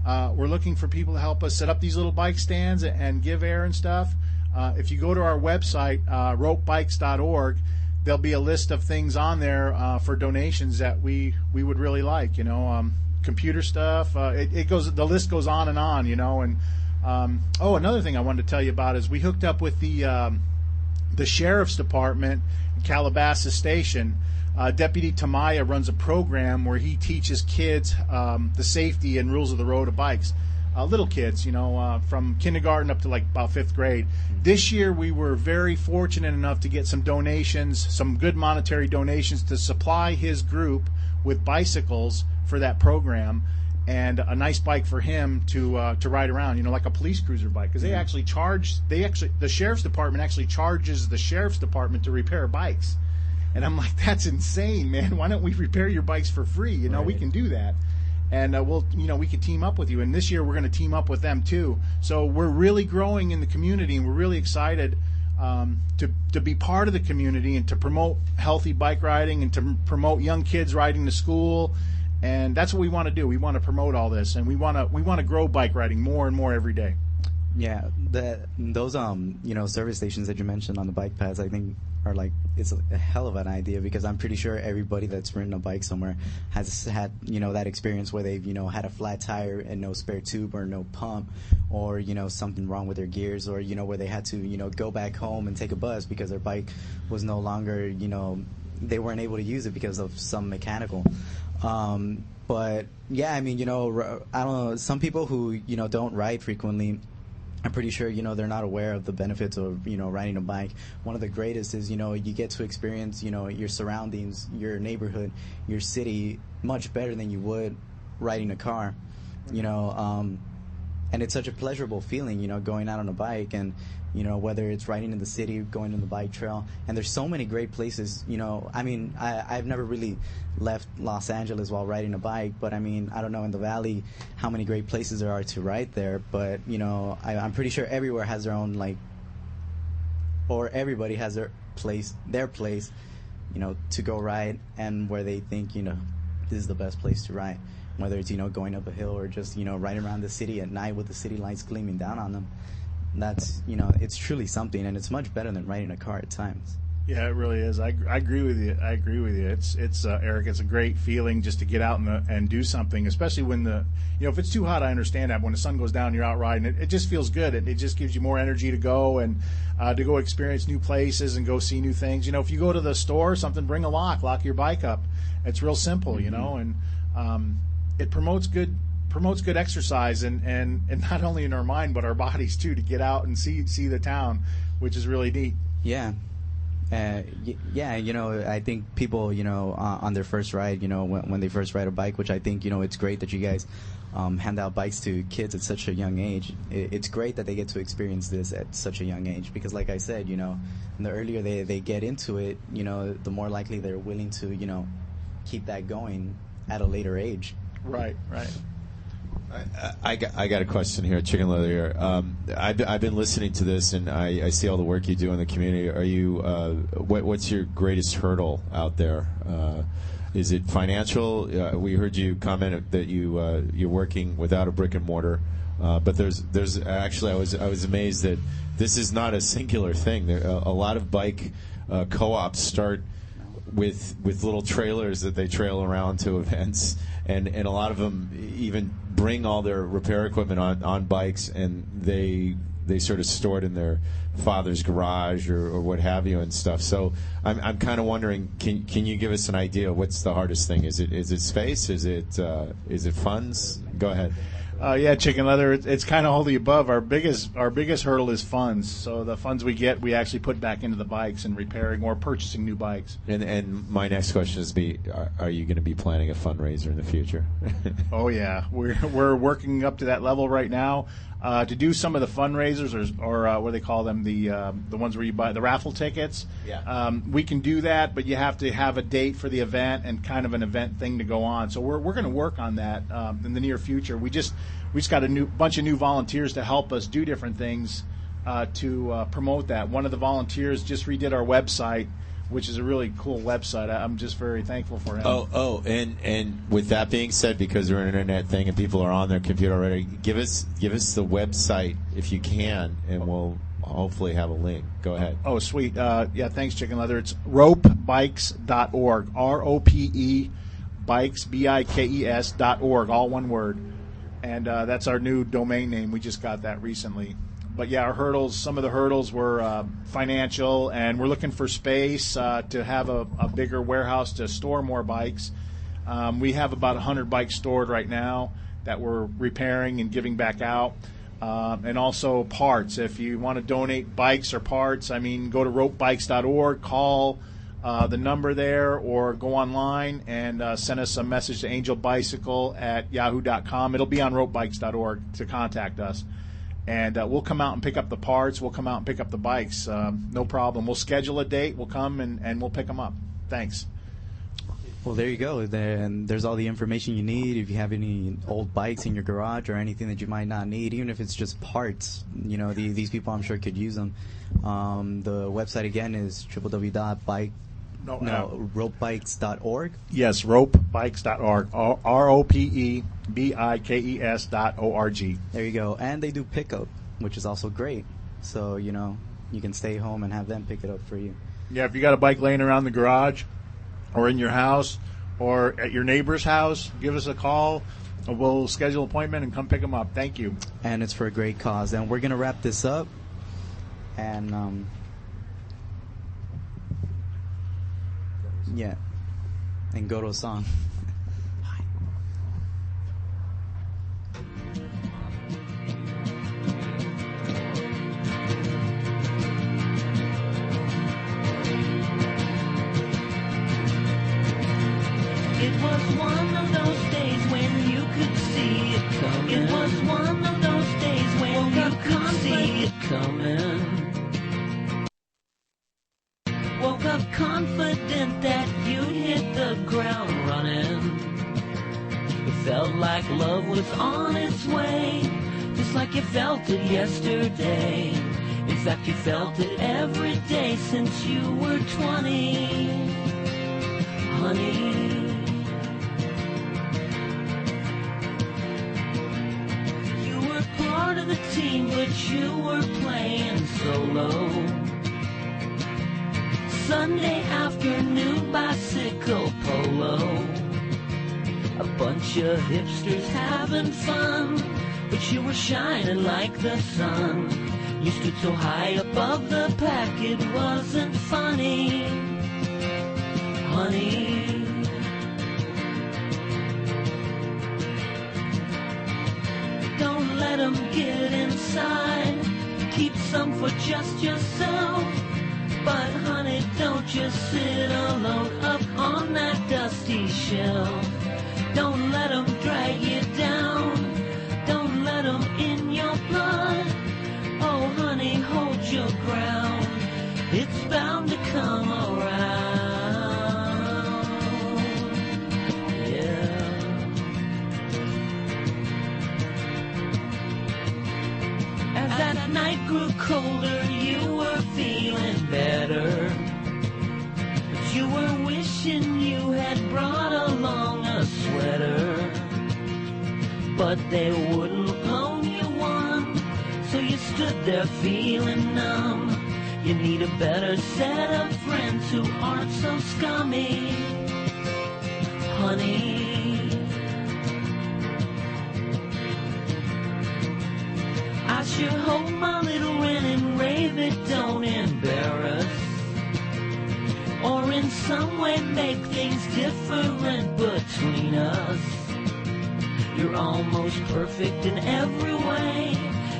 We're looking for people to help us set up these little bike stands and give air and stuff. If you go to our website, ropebikes.org, there'll be a list of things on there for donations that we would really like. Computer stuff. The list goes on and on. And another thing I wanted to tell you about is we hooked up with the sheriff's department in Calabasas Station. Deputy Tamaya runs a program where he teaches kids the safety and rules of the road of bikes. Little kids, from kindergarten up to like about 5th grade. This year we were very fortunate enough to get some donations, some good monetary donations to supply his group with bicycles for that program, and a nice bike for him to ride around, like a police cruiser bike, because the sheriff's department actually charges the sheriff's department to repair bikes. And I'm like, that's insane, man. Why don't we repair your bikes for free? Right. We can do that. And we could team up with you. And this year we're going to team up with them too. So we're really growing in the community, and we're really excited to be part of the community and to promote healthy bike riding and to promote young kids riding to school. And that's what we want to do. We want to promote all this, and we want to grow bike riding more and more every day. Yeah, those service stations that you mentioned on the bike paths, I think are it's a hell of an idea, because I'm pretty sure everybody that's ridden a bike somewhere has had that experience where they've had a flat tire and no spare tube or no pump, or something wrong with their gears, or where they had to go back home and take a bus because their bike was no longer they weren't able to use it because of some mechanical. But yeah, I mean I don't know, some people who don't ride frequently, I'm pretty sure they're not aware of the benefits of riding a bike. One of the greatest is you get to experience your surroundings, your neighborhood, your city much better than you would riding a car. And it's such a pleasurable feeling going out on a bike, and whether it's riding in the city, going on the bike trail. And there's so many great places. I mean, I've never really left Los Angeles while riding a bike, but I mean, I don't know in the valley how many great places there are to ride there. But I'm pretty sure everywhere has their own or everybody has their place, to go ride, and where they think this is the best place to ride. Whether it's going up a hill or just riding around the city at night with the city lights gleaming down on them. That's it's truly something, and it's much better than riding a car at times. Yeah, it really is. I agree with you. I agree with you. It's Eric. It's a great feeling just to get out and do something, especially when if it's too hot. I understand that when the sun goes down, you're out riding. It just feels good. It just gives you more energy to go and to go experience new places and go see new things. If you go to the store or something, bring a lock your bike up. It's real simple, and it promotes good exercise and not only in our mind but our bodies too, to get out and see the town, which is really neat. Yeah. I think people, on their first ride, when they first ride a bike, which I think, it's great that you guys hand out bikes to kids at such a young age. It's great that they get to experience this at such a young age because, like I said, the earlier they get into it, the more likely they're willing to, keep that going at a later age. Right. I got a question here, Chicken Leather here. I've been listening to this, and I see all the work you do in the community. Are you what's your greatest hurdle out there? Is it financial? We heard you comment that you're working without a brick and mortar, but there's actually I was amazed that this is not a singular thing. There a lot of bike co-ops start with little trailers that they trail around to events, and a lot of them even bring all their repair equipment on bikes, and they sort of store it in their father's garage or what have you and stuff. So I'm kind of wondering, can you give us an idea of what's the hardest thing? Is it space? Is it funds? Go ahead. Yeah, Chicken Leather. It's kind of all the above. Our biggest hurdle is funds. So the funds we get, we actually put back into the bikes and repairing or purchasing new bikes. And my next question is: are you going to be planning a fundraiser in the future? Oh yeah, we're working up to that level right now. To do some of the fundraisers or what do they call them, the ones where you buy the raffle tickets. Yeah. We can do that, but you have to have a date for the event and kind of an event thing to go on. So we're going to work on that in the near future. We just got a bunch of new volunteers to help us do different things to promote that. One of the volunteers just redid our website, which is a really cool website. I'm just very thankful for him. And with that being said, because we're an internet thing and people are on their computer already, give us the website if you can, and we'll hopefully have a link. Go ahead. Oh, sweet. Yeah, thanks, Chicken Leather. It's ropebikes.org. ROPE bikes, BIKES.org, all one word. And that's our new domain name. We just got that recently. But yeah, some of the hurdles were financial, and we're looking for space to have a bigger warehouse to store more bikes. We have about 100 bikes stored right now that we're repairing and giving back out. And also parts. If you want to donate bikes or parts, go to ropebikes.org, call the number there, or go online and send us a message to angelbicycle@yahoo.com. It'll be on ropebikes.org to contact us. And we'll come out and pick up the parts. We'll come out and pick up the bikes. No problem. We'll schedule a date. We'll come and we'll pick them up. Thanks. Well, there you go. And there's all the information you need. If you have any old bikes in your garage or anything that you might not need, even if it's just parts, these people I'm sure could use them. The website again is ropebikes.org. Yes, ropebikes.org. ROPEBIKES.org. There you go. And they do pickup, which is also great. So, you can stay home and have them pick it up for you. Yeah, if you got a bike laying around the garage or in your house or at your neighbor's house, give us a call. We'll schedule an appointment and come pick them up. Thank you. And it's for a great cause. And we're going to wrap this up. And, yeah. And go to a song. It was one of those days when you could see it coming. It was one of those days when you could see it coming. Woke up confident that you'd hit the ground running. It felt like love was on its way, just like you felt it yesterday. In fact, you felt it every day since you were 20, honey. Part of the team, but you were playing solo. Sunday afternoon bicycle polo. A bunch of hipsters having fun, but you were shining like the sun. You stood so high above the pack, it wasn't funny, honey. Don't let 'em get inside, keep some for just yourself. But honey, don't just sit alone up on that dusty shelf. Don't let 'em drag you down, don't let 'em in your blood. Oh honey, hold your ground, it's bound to come around. Yeah. As that night grew colder, you were feeling better, but you were wishing you had brought along a sweater. But they wouldn't loan you one, so you stood there feeling numb. You need a better set of friends who aren't so scummy, honey. I sure hope my little rant and rave it don't embarrass, or in some way make things different between us. You're almost perfect in every way,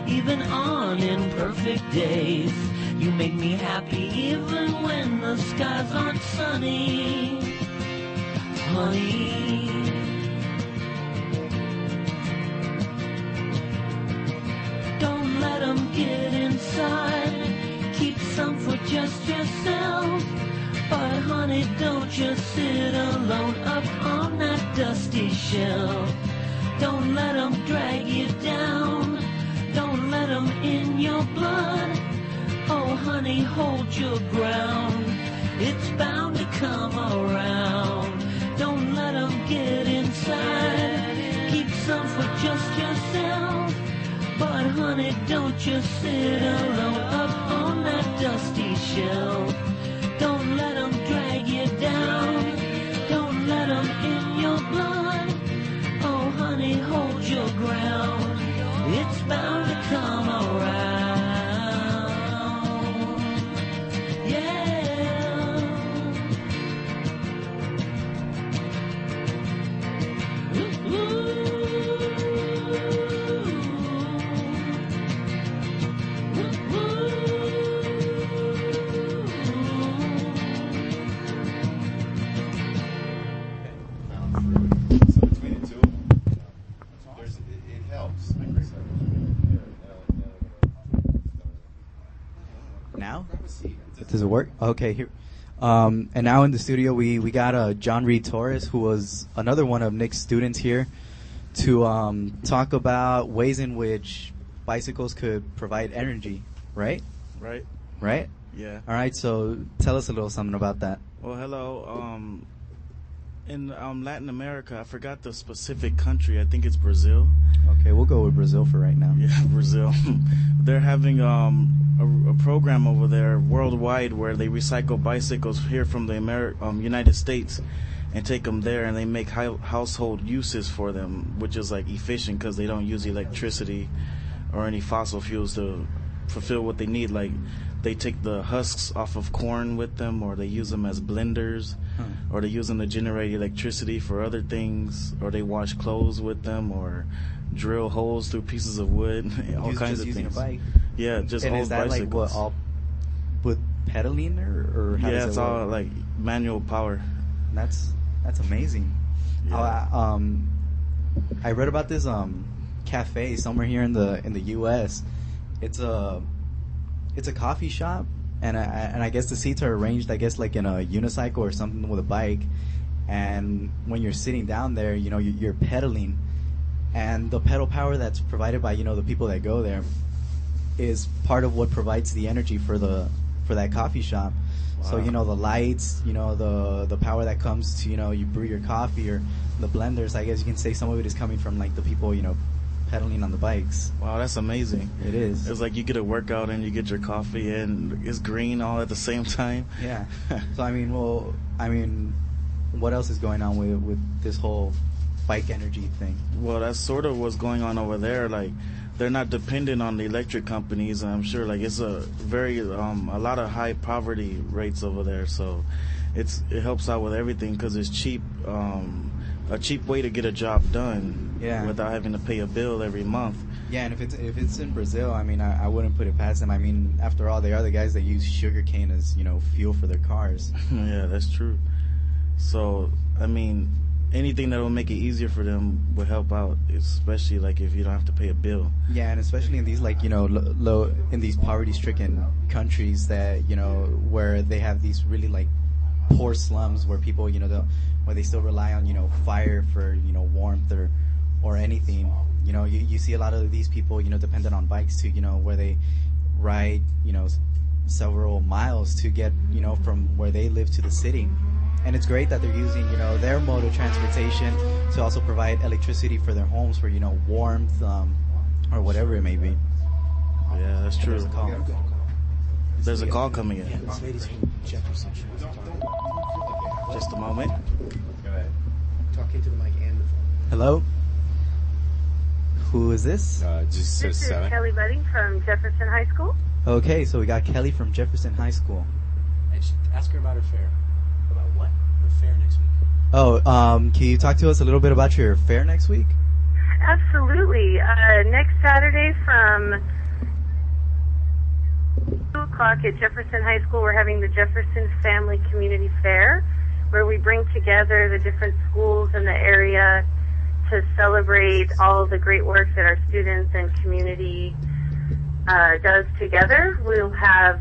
even on imperfect days. You make me happy even when the skies aren't sunny, honey. Don't let 'em get inside, keep some for just yourself. But honey, don't just sit alone up on that dusty shelf. Don't let 'em drag you down, don't let 'em in your blood. Oh honey, hold your ground, it's bound to come around. Don't let 'em get inside, keep some for just yourself. But honey, don't just sit alone up on that dusty shelf. Don't let 'em drag you down, don't let 'em in your blood. Oh honey, hold your ground, it's bound to come around. Yeah. Ooh, ooh. So between the two of them, it helps. Now? Does it work? Okay, here. And now in the studio, we got John Reed Torres, who was another one of Nick's students here, to talk about ways in which bicycles could provide energy, right? Right. Right? Yeah. All right, so tell us a little something about that. Well, hello. In Latin America, I forgot the specific country. I think it's Brazil. Okay, we'll go with Brazil for right now. Yeah, Brazil. They're having a program over there worldwide where they recycle bicycles here from the United States and take them there, and they make household uses for them, which is like efficient because they don't use electricity or any fossil fuels to fulfill what they need. Like they take the husks off of corn with them, or they use them as blenders, or they use them to generate electricity for other things, or they wash clothes with them, or drill holes through pieces of wood, all kinds of using things. a bike. Yeah, just And old is that bicycles. like what, all with pedaling or how Yeah, does it's it work? all like manual power. That's amazing. Yeah. I read about this cafe somewhere here in the U.S. It's a coffee shop, and I guess the seats are arranged, I guess, like in a unicycle or something with a bike. And when you're sitting down there, you know, you're pedaling, and the pedal power that's provided by, you know, the people that go there is part of what provides the energy for that coffee shop. Wow. So, you know, the lights, you know, the power that comes to, you know, you brew your coffee, or the blenders, I guess you can say some of it is coming from like the people, you know, pedaling on the bikes. Wow, that's amazing. It is. It's like you get a workout and you get your coffee and it's green all at the same time. Yeah. So what else is going on with this whole bike energy thing? Well, that's sort of what's going on over there. Like, they're not dependent on the electric companies. I'm sure, like, it's a lot of high poverty rates over there. So it helps out with everything because it's cheap. A cheap way to get a job done. Yeah. Without having to pay a bill every month. Yeah, and if it's in Brazil, I wouldn't put it past them. After all, they are the guys that use sugarcane as fuel for their cars. Yeah, that's true. So anything that will make it easier for them will help out, especially like if you don't have to pay a bill. Yeah, and especially in these low in these poverty-stricken countries that where they have these really like poor slums where people where they still rely on fire for warmth or anything. You see a lot of these people dependent on bikes too. Where they ride several miles to get from where they live to the city. And it's great that they're using, their mode of transportation to also provide electricity for their homes for, warmth, or whatever it may be. Yeah, that's true. There's a call coming in. This lady's from Jefferson. Just a moment. Go ahead. Talking to the mic and the phone. Hello? Who is this? Just This is seven. Kelly Buddy from Jefferson High School. Okay, so we got Kelly from Jefferson High School. And ask her about her fair. About what? Her fair next week. Oh, can you talk to us a little bit about your fair next week? Absolutely. Next Saturday from 2 o'clock at Jefferson High School, we're having the Jefferson Family Community Fair, where we bring together the different schools in the area to celebrate all the great work that our students and community does together. We'll have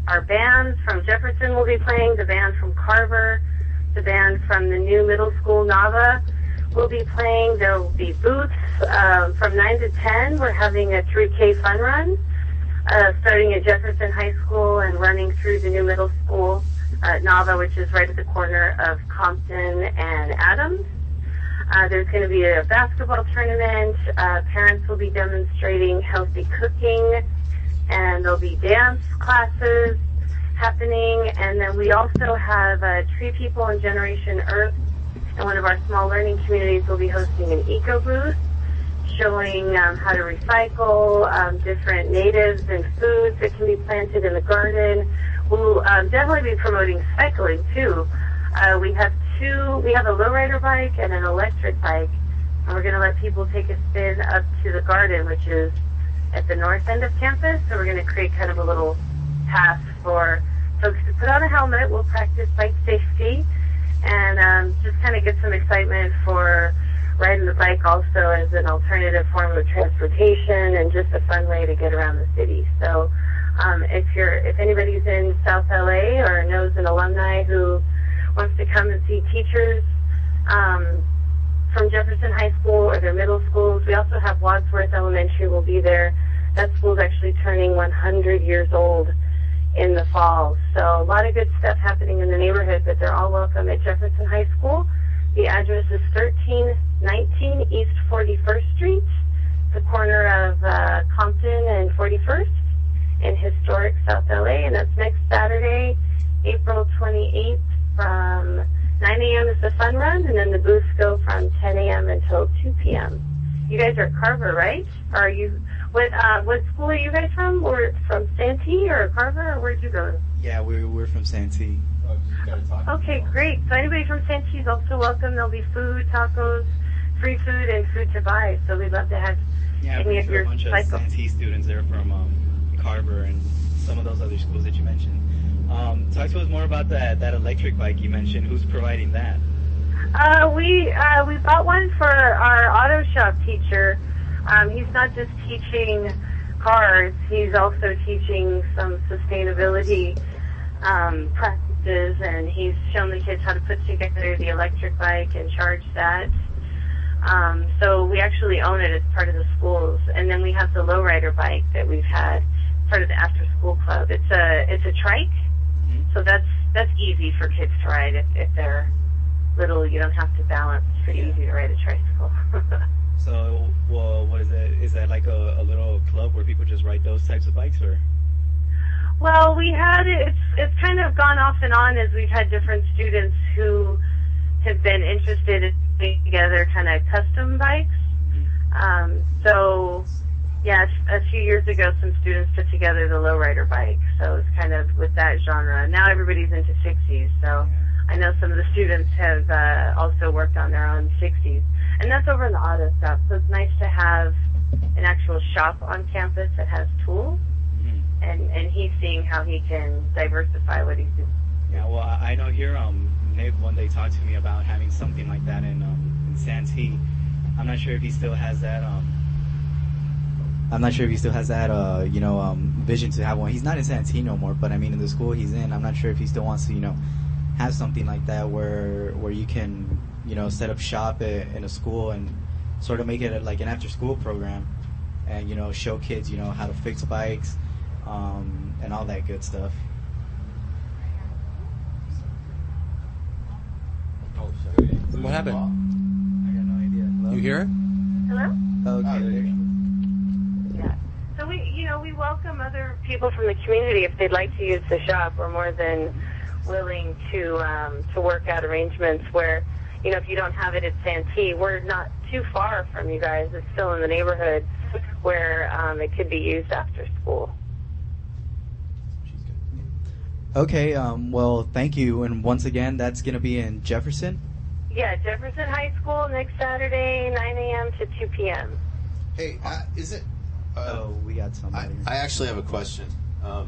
our bands from Jefferson will be playing, the band from Carver, the band from the new middle school, Nava, will be playing. There will be booths from 9 to 10. We're having a 3K fun run starting at Jefferson High School and running through the new middle school at Nava, which is right at the corner of Compton and Adams. There's going to be a basketball tournament. Parents will be demonstrating healthy cooking, and there'll be dance classes happening. And then we also have Tree People and Generation Earth, and one of our small learning communities will be hosting an eco booth showing how to recycle different natives and foods that can be planted in the garden. We'll definitely be promoting cycling too. We have a lowrider bike and an electric bike, and we're going to let people take a spin up to the garden, which is at the north end of campus. So we're going to create kind of a little path for folks to put on a helmet. We'll practice bike safety and just kind of get some excitement for riding the bike also as an alternative form of transportation and just a fun way to get around the city. So if anybody's in South LA or knows an alumni who wants to come and see teachers from Jefferson High School or their middle schools, we also have Wadsworth Elementary will be there. That school's actually turning 100 years old in the fall. So a lot of good stuff happening in the neighborhood, but they're all welcome at Jefferson High School. The address is 1319 East 41st Street, the corner of Compton and 41st in historic South LA, and that's next Saturday, April 28th from 9 a.m. is the fun run, and then the booths go from 10 a.m. until 2 p.m. You guys are at Carver, right? Are you? What school are you guys from? Or from Santee or Carver, or where'd you go? Yeah, we're from Santee. Okay, great. So anybody from Santee is also welcome. There'll be food, tacos, free food, and food to buy. So we'd love to have any of your a bunch of cycle. Santee students there from Carver and some of those other schools that you mentioned. Talk to us more about that electric bike you mentioned. Who's providing that? We bought one for our auto shop teacher. He's not just teaching cars, he's also teaching some sustainability practices, and he's shown the kids how to put together the electric bike and charge that. So we actually own it as part of the schools. And then we have the lowrider bike that we've had part of the after-school club. It's a trike, so that's easy for kids to ride if they're little. You don't have to balance. It's pretty easy to ride a tricycle. So, well, is that like a little club where people just ride those types of bikes, or? Well, we had it. It's kind of gone off and on as we've had different students who have been interested in putting together kind of custom bikes. So, yeah, a few years ago, some students put together the lowrider bike. So it's kind of with that genre. Now everybody's into 60s. So I know some of the students have also worked on their own 60s. And that's over in the auto shop. So it's nice to have an actual shop on campus that has tools. And he's seeing how he can diversify what he's doing. Yeah, well, I know here, Nick one day talked to me about having something like that in Santee. I'm not sure if he still has that. I'm not sure if he still has that, vision to have one. He's not in Santee no more, but I mean, in the school he's in, I'm not sure if he still wants to, have something like that where you can, set up shop in a school and sort of make it like an after-school program, and show kids, how to fix bikes. And all that good stuff. What happened? I got no idea. Hello? You hear it? Hello? Okay, there you go. Yeah. So we welcome other people from the community if they'd like to use the shop. We're more than willing to work out arrangements where, if you don't have it at Santee, we're not too far from you guys. It's still in the neighborhood where it could be used after school. Okay, well, thank you. And once again, that's going to be in Jefferson? Yeah, Jefferson High School next Saturday, 9 a.m. to 2 p.m. Hey, is it? We got somebody. I actually have a question. Hi,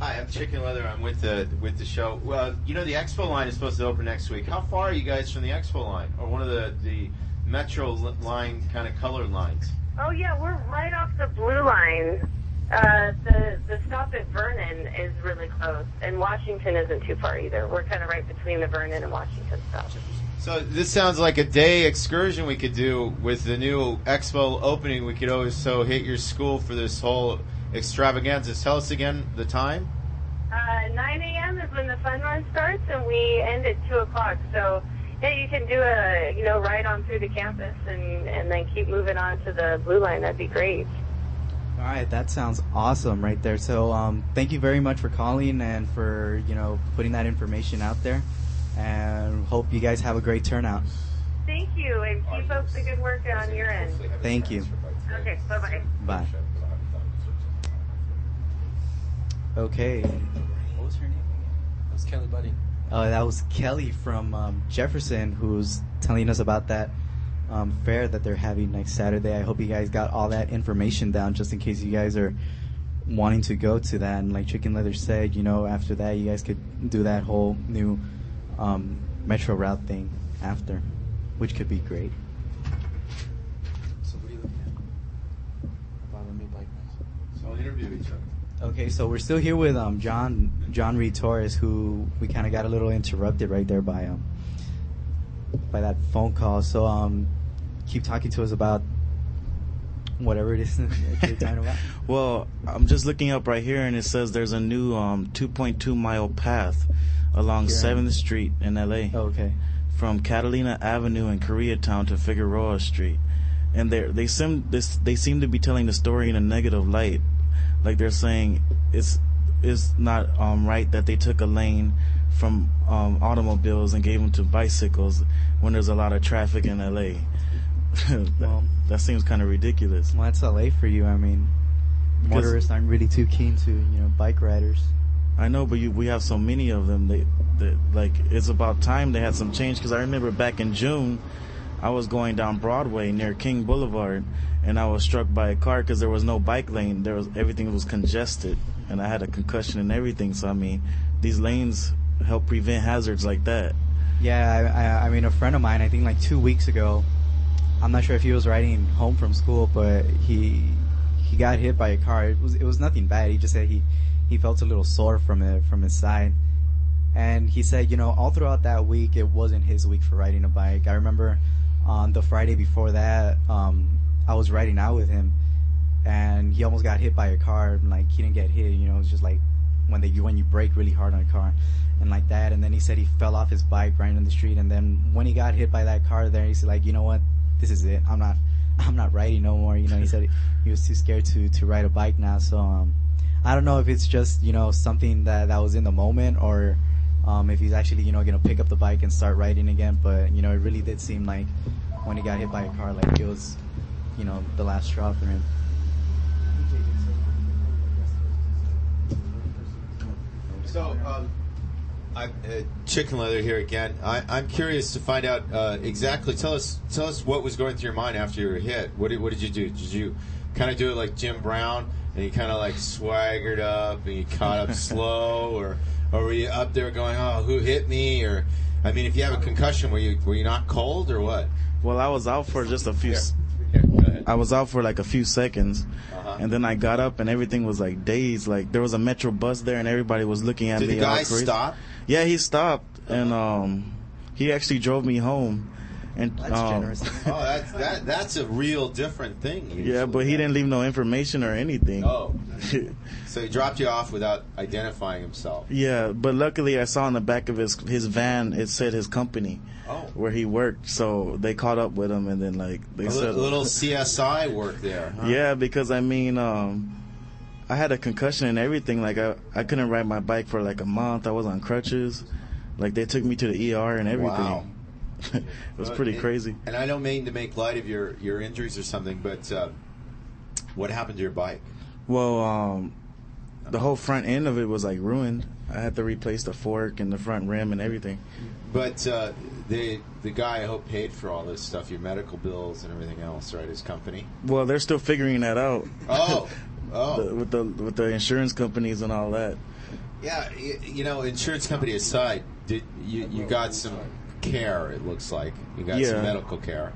I'm Chicken Leather. I'm with the show. Well, the Expo line is supposed to open next week. How far are you guys from the Expo line, or one of the Metro line kind of colored lines? Oh yeah, we're right off the blue line. The stop at Vernon is really close, and Washington isn't too far either. We're kind of right between the Vernon and Washington stop. So this sounds like a day excursion we could do with the new Expo opening. We could also hit your school for this whole extravaganza. Tell us again the time. 9 a.m. is when the fun run starts, and we end at 2 o'clock. So yeah, you can do a ride on through the campus and then keep moving on to the blue line. That'd be great. All right, that sounds awesome right there. So thank you very much for calling and for, putting that information out there. And hope you guys have a great turnout. Thank you, and keep up the good work on your end. Thank you. Okay, bye-bye. Bye. Okay. What was her name? That was Kelly Buddy. Oh, that was Kelly from Jefferson, who's telling us about that fair that they're having next Saturday. I hope you guys got all that information down just in case you guys are wanting to go to that. And like Chicken Leather said, after that you guys could do that whole new metro route thing after, which could be great. So what are you looking at? About the new bike race. So I'll interview each other. Okay, so we're still here with John Reed Torres, who we kind of got a little interrupted right there by that phone call. So keep talking to us about whatever it is that you're talking about. Well, I'm just looking up right here, and it says there's a new 2.2 mile path along 7th Street in LA. Oh, okay. From Catalina Avenue in Koreatown to Figueroa Street, and they seem to be telling the story in a negative light. Like they're saying it's not right that they took a lane from automobiles and gave them to bicycles when there's a lot of traffic in LA. Well, that seems kind of ridiculous. Well, that's LA for you. I mean, motorists aren't really too keen to bike riders. I know, but we have so many of them. They like, it's about time they had some change. Because I remember back in June, I was going down Broadway near King Boulevard, and I was struck by a car because there was no bike lane. Everything was congested, and I had a concussion and everything. So I mean, these lanes help prevent hazards like that. Yeah, I mean, a friend of mine, I think like 2 weeks ago, I'm not sure if he was riding home from school, but he got hit by a car. It was nothing bad. He just said he felt a little sore from his side. And he said, all throughout that week, it wasn't his week for riding a bike. I remember on the Friday before that, I was riding out with him, and he almost got hit by a car. Like, he didn't get hit, it was just like when you brake really hard on a car and like that. And then he said he fell off his bike right in the street. And then when he got hit by that car there, he said, like, you know what? This is it. I'm I'm not riding no more. He said he was too scared to ride a bike now. So I don't know if it's just something that was in the moment, or if he's actually going to pick up the bike and start riding again. But it really did seem like when he got hit by a car, like it was the last straw for him. So, Chicken Leather here again. I'm curious to find out exactly. Tell us what was going through your mind after you were hit. What did you do? Did you kind of do it like Jim Brown, and you kind of like swaggered up and you caught up slow, or were you up there going, "Oh, who hit me?" Or, I mean, if you have a concussion, were you not cold or what? Well, I was out for just a few. I was out for like a few seconds, and then I got up and everything was like dazed. Like there was a metro bus there and everybody was looking at me. Did the guy stop? Yeah, he stopped and he actually drove me home. And that's generous. Oh, that's a real different thing. Usually. Yeah, but he didn't leave no information or anything. Oh, so he dropped you off without identifying himself. Yeah, but luckily I saw on the back of his van it said his company. Where he worked, so they caught up with him, and then they said a little CSI work there. Huh? Yeah, because I mean, I had a concussion and everything. Like I couldn't ride my bike for like a month. I was on crutches. Like they took me to the ER and everything. Wow. It was pretty crazy. And I don't mean to make light of your injuries or something, but what happened to your bike? Well, the whole front end of it was like ruined. I had to replace the fork and the front rim and everything. But the guy, I hope, paid for all this stuff, your medical bills and everything else, right? His company. Well, they're still figuring that out. Oh. With the insurance companies and all that. Yeah, insurance company aside, you got some care? It looks like you got some medical care,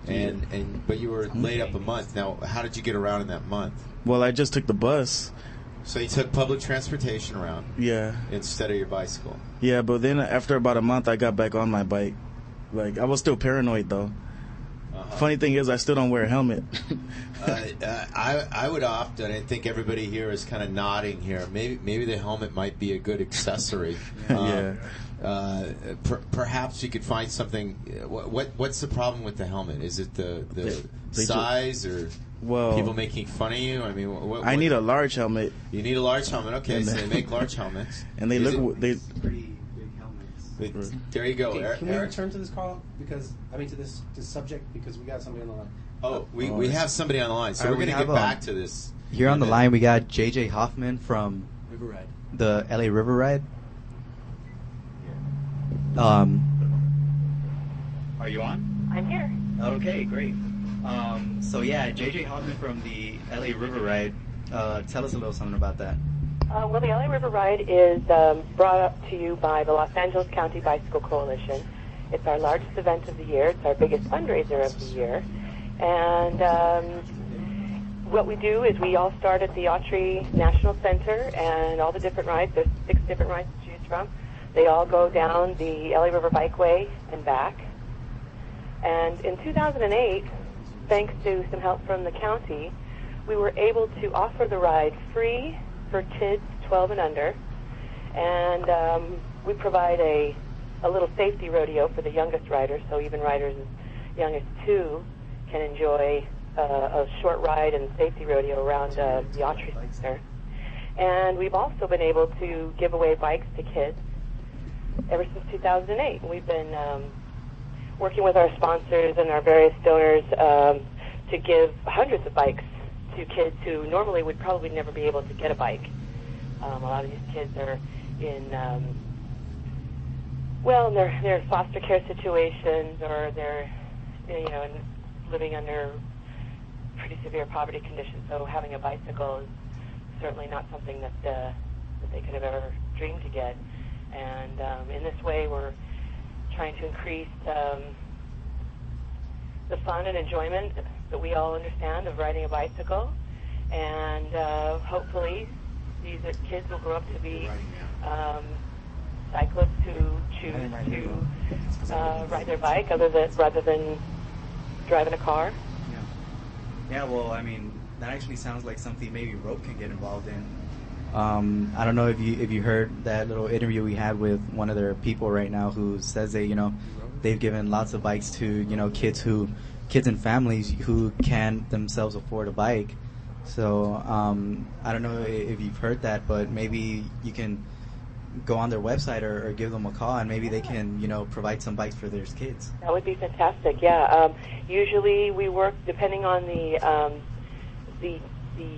but you were laid up a month. Now, how did you get around in that month? Well, I just took the bus. So you took public transportation around? Yeah. Instead of your bicycle? Yeah, but then after about a month, I got back on my bike. Like, I was still paranoid, though. Funny thing is, I still don't wear a helmet. I would opt, and I think everybody here is kind of nodding here. Maybe the helmet might be a good accessory. Perhaps you could find something. What's the problem with the helmet? Is it the size or people making fun of you? I mean, I need a large helmet. You need a large helmet. Okay, so they make large helmets, and they look pretty big helmets. There you go. Okay, can we return to this call to this subject because we got somebody on the line. Oh, we have somebody on the line, so we're going to get back to this. Here on the line, we got JJ Hoffman from River Ride. The LA River Ride. Are you on? I'm here. Okay, great. So yeah, JJ Hoffman from the LA River Ride. Tell us a little something about that. Well, the LA River Ride is brought up to you by the Los Angeles County Bicycle Coalition. It's our largest event of the year. It's our biggest fundraiser of the year. And what we do is we all start at the Autry National Center, and all the different rides, there's 6 different rides to choose from. They all go down the LA River Bikeway and back. And in 2008, thanks to some help from the county, we were able to offer the ride free for kids 12 and under. And we provide a little safety rodeo for the youngest riders, so even riders as young as 2 can enjoy a short ride and safety rodeo around the Autry Center. And we've also been able to give away bikes to kids ever since 2008. We've been working with our sponsors and our various donors to give hundreds of bikes to kids who normally would probably never be able to get a bike. A lot of these kids are in they're in foster care situations, or they're living under pretty severe poverty conditions. So having a bicycle is certainly not something that they could have ever dreamed to get. And in this way, we're trying to increase the fun and enjoyment that we all understand of riding a bicycle. And hopefully, these kids will grow up to be cyclists who choose to ride their bike rather than driving a car. Yeah, well, I mean, that actually sounds like something maybe Rope can get involved in. I don't know if you heard that little interview we had with one of their people right now who says they they've given lots of bikes to, you know, kids and families who can't themselves afford a bike. So I don't know if you've heard that, but maybe you can go on their website or give them a call, and maybe they can, you know, provide some bikes for their kids. That would be fantastic. Yeah. Usually we work depending on the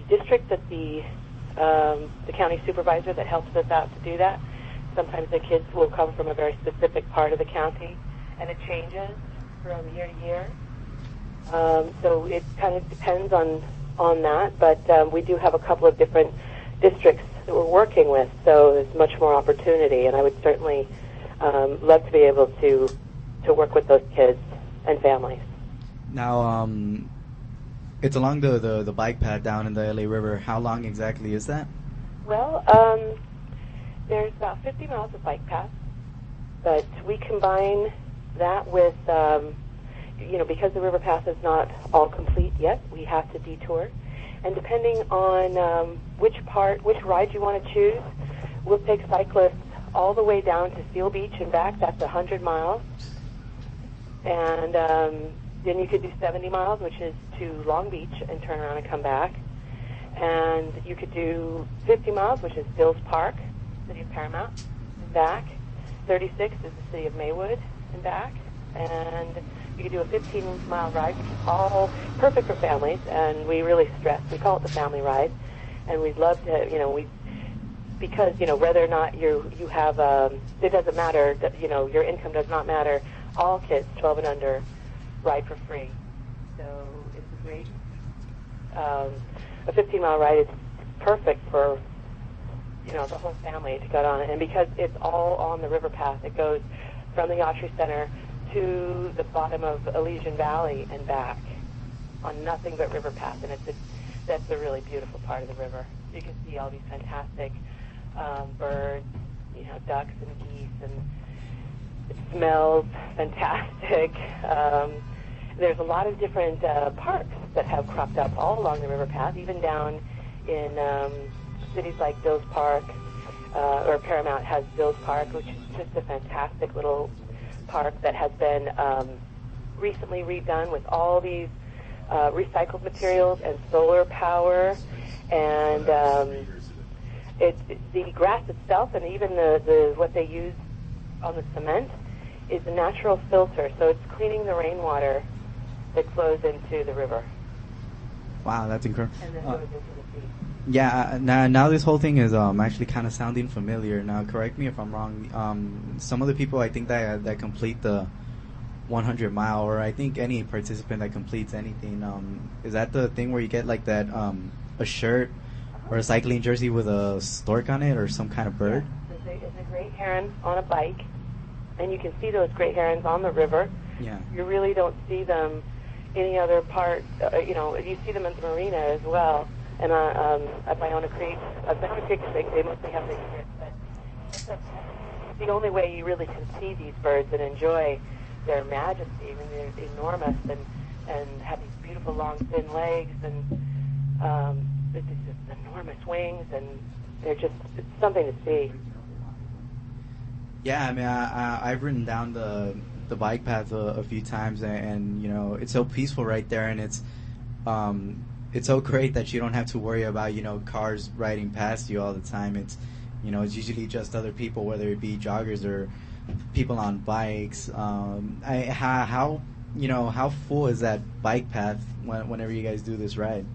district that the county supervisor that helps us out to do that. Sometimes the kids will come from a very specific part of the county, and it changes from year to year. So it kind of depends on that, but we do have a couple of different districts that we're working with, so there's much more opportunity, and I would certainly love to be able to work with those kids and families. Now, it's along the bike path down in the LA River. How long exactly is that? Well, there's about 50 miles of bike path, but we combine that with, because the river path is not all complete yet, we have to detour. And depending on which ride you want to choose, we'll take cyclists all the way down to Seal Beach and back. That's 100 miles. And then you could do 70 miles, which is to Long Beach, and turn around and come back. And you could do 50 miles, which is Dills Park, city of Paramount, and back. 36 is the city of Maywood, and back. And you could do a 15-mile ride, which is all perfect for families, and we really stress. We call it the family ride, and we'd love to, because, whether or not you have, it doesn't matter, your income does not matter. All kids, 12 and under, ride for free. So it's a great, a 15-mile ride is perfect for, the whole family to go on. And because it's all on the river path, it goes from the Autry Center to the bottom of Elysian Valley and back on nothing but river path, and that's a really beautiful part of the river. You can see all these fantastic birds, ducks and geese, and it smells fantastic. There's a lot of different parks that have cropped up all along the river path, even down in cities like Dills Park, or Paramount has Dills Park, which is just a fantastic little park that has been recently redone with all these recycled materials and solar power, and the grass itself and even the what they use on the cement is a natural filter, so it's cleaning the rainwater that flows into the river. Wow, that's incredible. And then goes into the sea. Yeah, now this whole thing is actually kind of sounding familiar. Now, correct me if I'm wrong. Some of the people I think that complete the 100-mile, or I think any participant that completes anything, is that the thing where you get like that a shirt or a cycling jersey with a stork on it or some kind of bird? Yeah. It's a great heron on a bike, and you can see those great herons on the river. Yeah. You really don't see them any other part. You see them in the marina as well. And at Iona Creek, they mostly have the egrets, but it's the only way you really can see these birds and enjoy their majesty. I mean, they're enormous and have these beautiful long thin legs, and it's just enormous wings, and it's something to see. Yeah, I mean, I've ridden down the bike path a few times, and it's so peaceful right there, and it's so great that you don't have to worry about, cars riding past you all the time. It's usually just other people, whether it be joggers or people on bikes. How full is that bike path whenever you guys do this ride?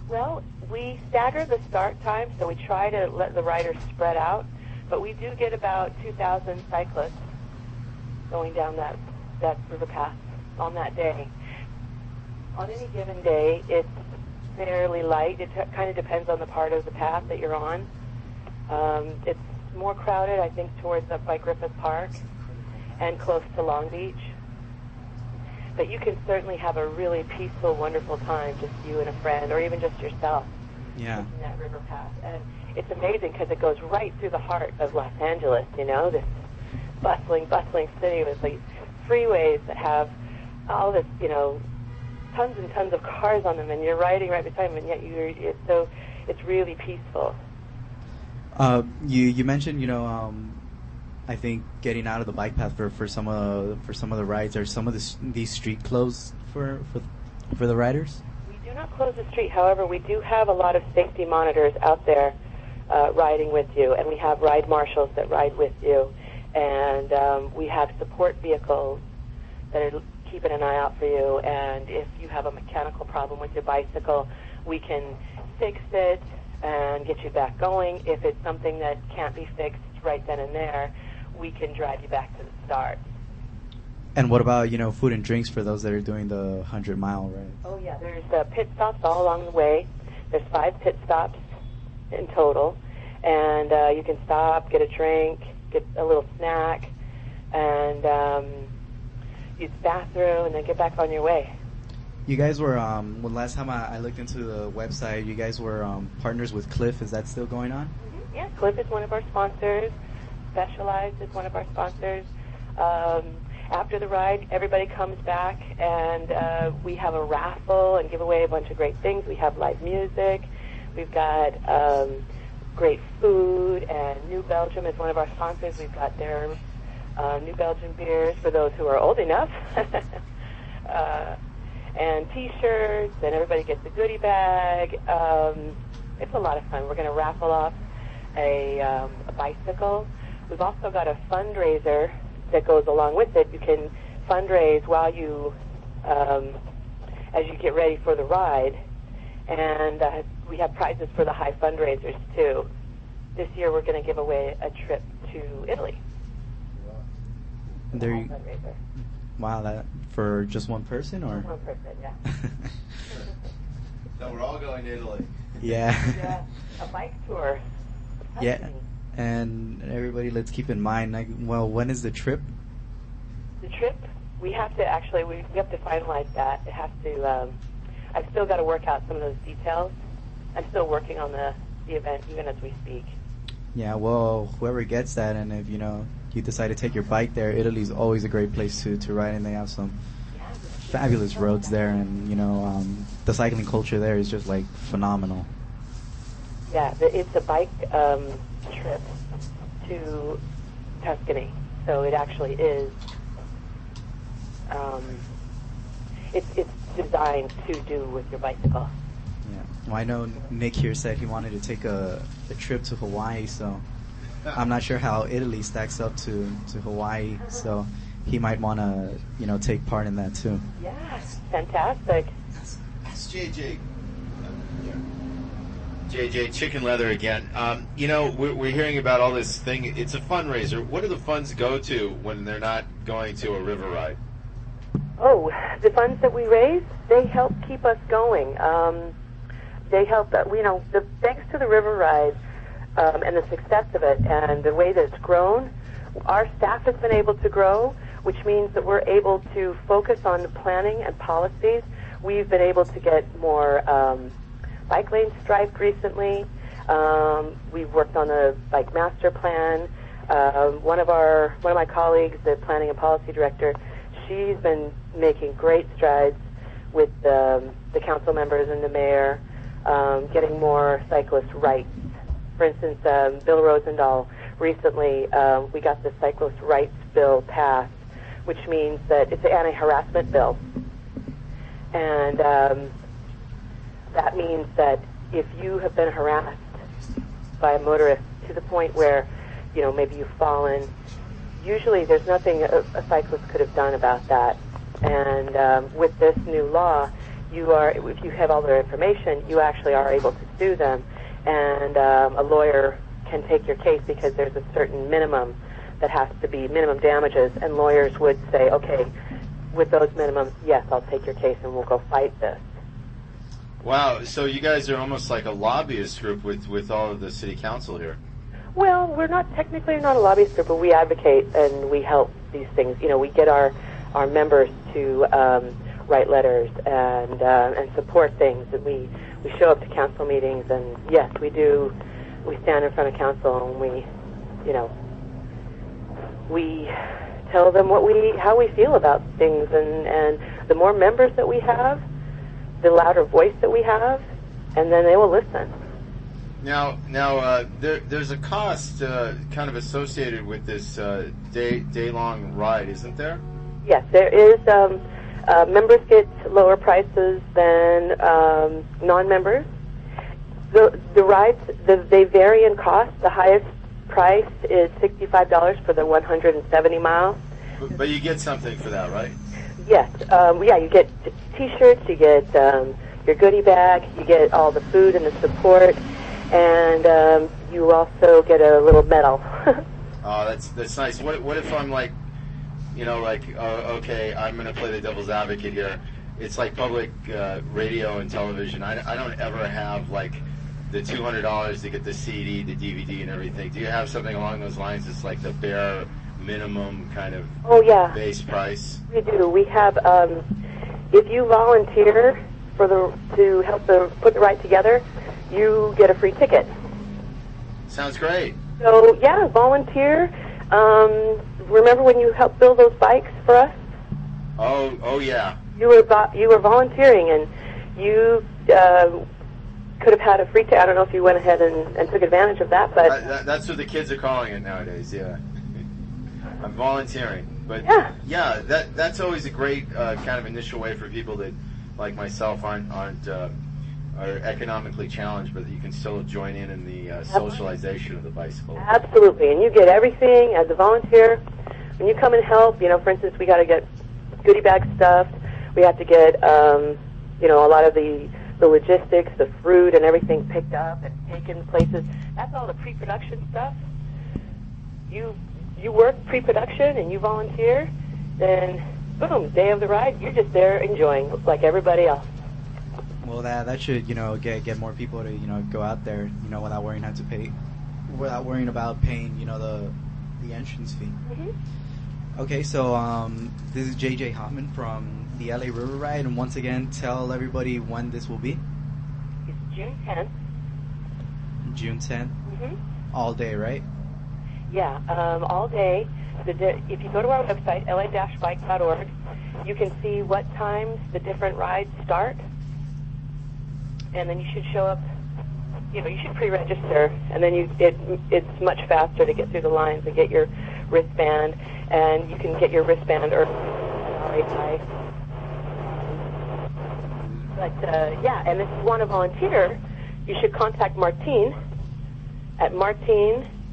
Well, we stagger the start time, so we try to let the riders spread out, but we do get about 2,000 cyclists going down that river path on that day. On any given day, it's fairly light. It kind of depends on the part of the path that you're on. It's more crowded, I think, towards up by Griffith Park and close to Long Beach. But you can certainly have a really peaceful, wonderful time, just you and a friend, or even just yourself, taking that river path. And it's amazing because it goes right through the heart of Los Angeles, this bustling city with these freeways that have all this, tons and tons of cars on them, and you're riding right beside them, and yet it's really peaceful. You mentioned I think getting out of the bike path for some of the rides, are some of these street closed for the riders? We do not close the street. However, we do have a lot of safety monitors out there riding with you, and we have ride marshals that ride with you, and we have support vehicles that are keeping an eye out for you. And if you have a mechanical problem with your bicycle, we can fix it and get you back going. If it's something that can't be fixed right then and there, we can drive you back to the start. And what about, food and drinks for those that are doing the 100-mile ride? Oh, yeah, there's pit stops all along the way. There's 5 pit stops in total, and you can stop, get a drink, get a little snack, and use the bathroom, and then get back on your way. You guys were, when last time I looked into the website, you guys were partners with Cliff. Is that still going on? Mm-hmm. Yeah, Cliff is one of our sponsors. Specialized is one of our sponsors. After the ride, everybody comes back, and we have a raffle and give away a bunch of great things. We have live music. We've got great food, and New Belgium is one of our sponsors. We've got their New Belgium beers for those who are old enough. And T-shirts, and everybody gets a goodie bag. It's a lot of fun. We're going to raffle off a bicycle. We've also got a fundraiser that goes along with it. You can fundraise while you, as you get ready for the ride, and we have prizes for the high fundraisers too. This year we're going to give away a trip to Italy. There you, wow, that for just one person, or? One person, yeah. No, we're all going to Italy. Yeah. Yeah, a bike tour. Yeah. And everybody, let's keep in mind, when is the trip? The trip, we have to actually, we have to finalize that. It has to, I've still got to work out some of those details. I'm still working on the event even as we speak. Yeah, well, whoever gets that, and if, you decide to take your bike there, Italy's always a great place to ride, and they have some fabulous roads there, and, the cycling culture there is just, phenomenal. Yeah, it's a bike trip to Tuscany, so it actually is. It's designed to do with your bicycle. Yeah. Well, I know Nick here said he wanted to take a trip to Hawaii, so I'm not sure how Italy stacks up to Hawaii, so he might want to, take part in that too. Yes, fantastic. That's JJ. JJ, Chicken Leather again. We're hearing about all this thing. It's a fundraiser. What do the funds go to when they're not going to a river ride? Oh, the funds that we raise, they help keep us going. They help, thanks to the river ride and the success of it and the way that it's grown, our staff has been able to grow, which means that we're able to focus on the planning and policies. We've been able to get more bike lanes striped recently. We've worked on the bike master plan. One of my colleagues, the planning and policy director, she's been making great strides with the council members and the mayor, getting more cyclist rights. For instance, Bill Rosendahl, recently we got the cyclist rights bill passed, which means that it's an anti-harassment bill. And that means that if you have been harassed by a motorist to the point where, maybe you've fallen, usually there's nothing a cyclist could have done about that. And with this new law, if you have all their information, you actually are able to sue them. And a lawyer can take your case because there's a certain minimum that has to be minimum damages. And lawyers would say, okay, with those minimums, yes, I'll take your case and we'll go fight this. Wow, so you guys are almost like a lobbyist group with all of the city council here. Well, we're not a lobbyist group, but we advocate and we help these things. We get our members to write letters and support things, and we show up to council meetings, and yes, we do. We stand in front of council and we tell them how we feel about things, and the more members that we have, the louder voice that we have, and then they will listen. There's a cost kind of associated with this day-long ride, isn't there? Yes, there is. Members get lower prices than non-members. The rides, they vary in cost. The highest price is $65 for the 170 miles. But you get something for that, right? Yes. You get T-shirts, you get your goodie bag, you get all the food and the support, and you also get a little medal. Oh, that's nice. What if I'm like, okay, I'm going to play the devil's advocate here. It's like public radio and television. I don't ever have like the $200 to get the CD, the DVD, and everything. Do you have something along those lines? It's like the bare minimum kind of base price. We do. We have. If you volunteer to help put the ride together, you get a free ticket. Sounds great. So volunteer. Remember when you helped build those bikes for us? Oh yeah. You were volunteering, and you could have had a free ticket. I don't know if you went ahead and took advantage of that, but that's what the kids are calling it nowadays. Yeah, I'm volunteering, but that's always a great kind of initial way for people that, like myself, are economically challenged, but you can still join in the socialization of the bicycle. Absolutely, and you get everything as a volunteer. When you come and help, for instance, we got to get goodie bag stuff. We have to get, a lot of the logistics, the fruit and everything picked up and taken places. That's all the pre-production stuff. You work pre-production and you volunteer, then boom, day of the ride, you're just there enjoying like everybody else. Well, that should get more people to go out there without worrying about paying the entrance fee. Mm-hmm. Okay, so this is JJ Hoffman from the LA River Ride, and once again, tell everybody when this will be. It's June 10th. June 10th? Mm-hmm. All day, right? Yeah, all day. If you go to our website, la-bike.org, you can see what times the different rides start, and then you should show up. You should pre-register, and then it's much faster to get through the lines and get your wristband, and you can get your wristband early. But and if you want to volunteer, you should contact Martine at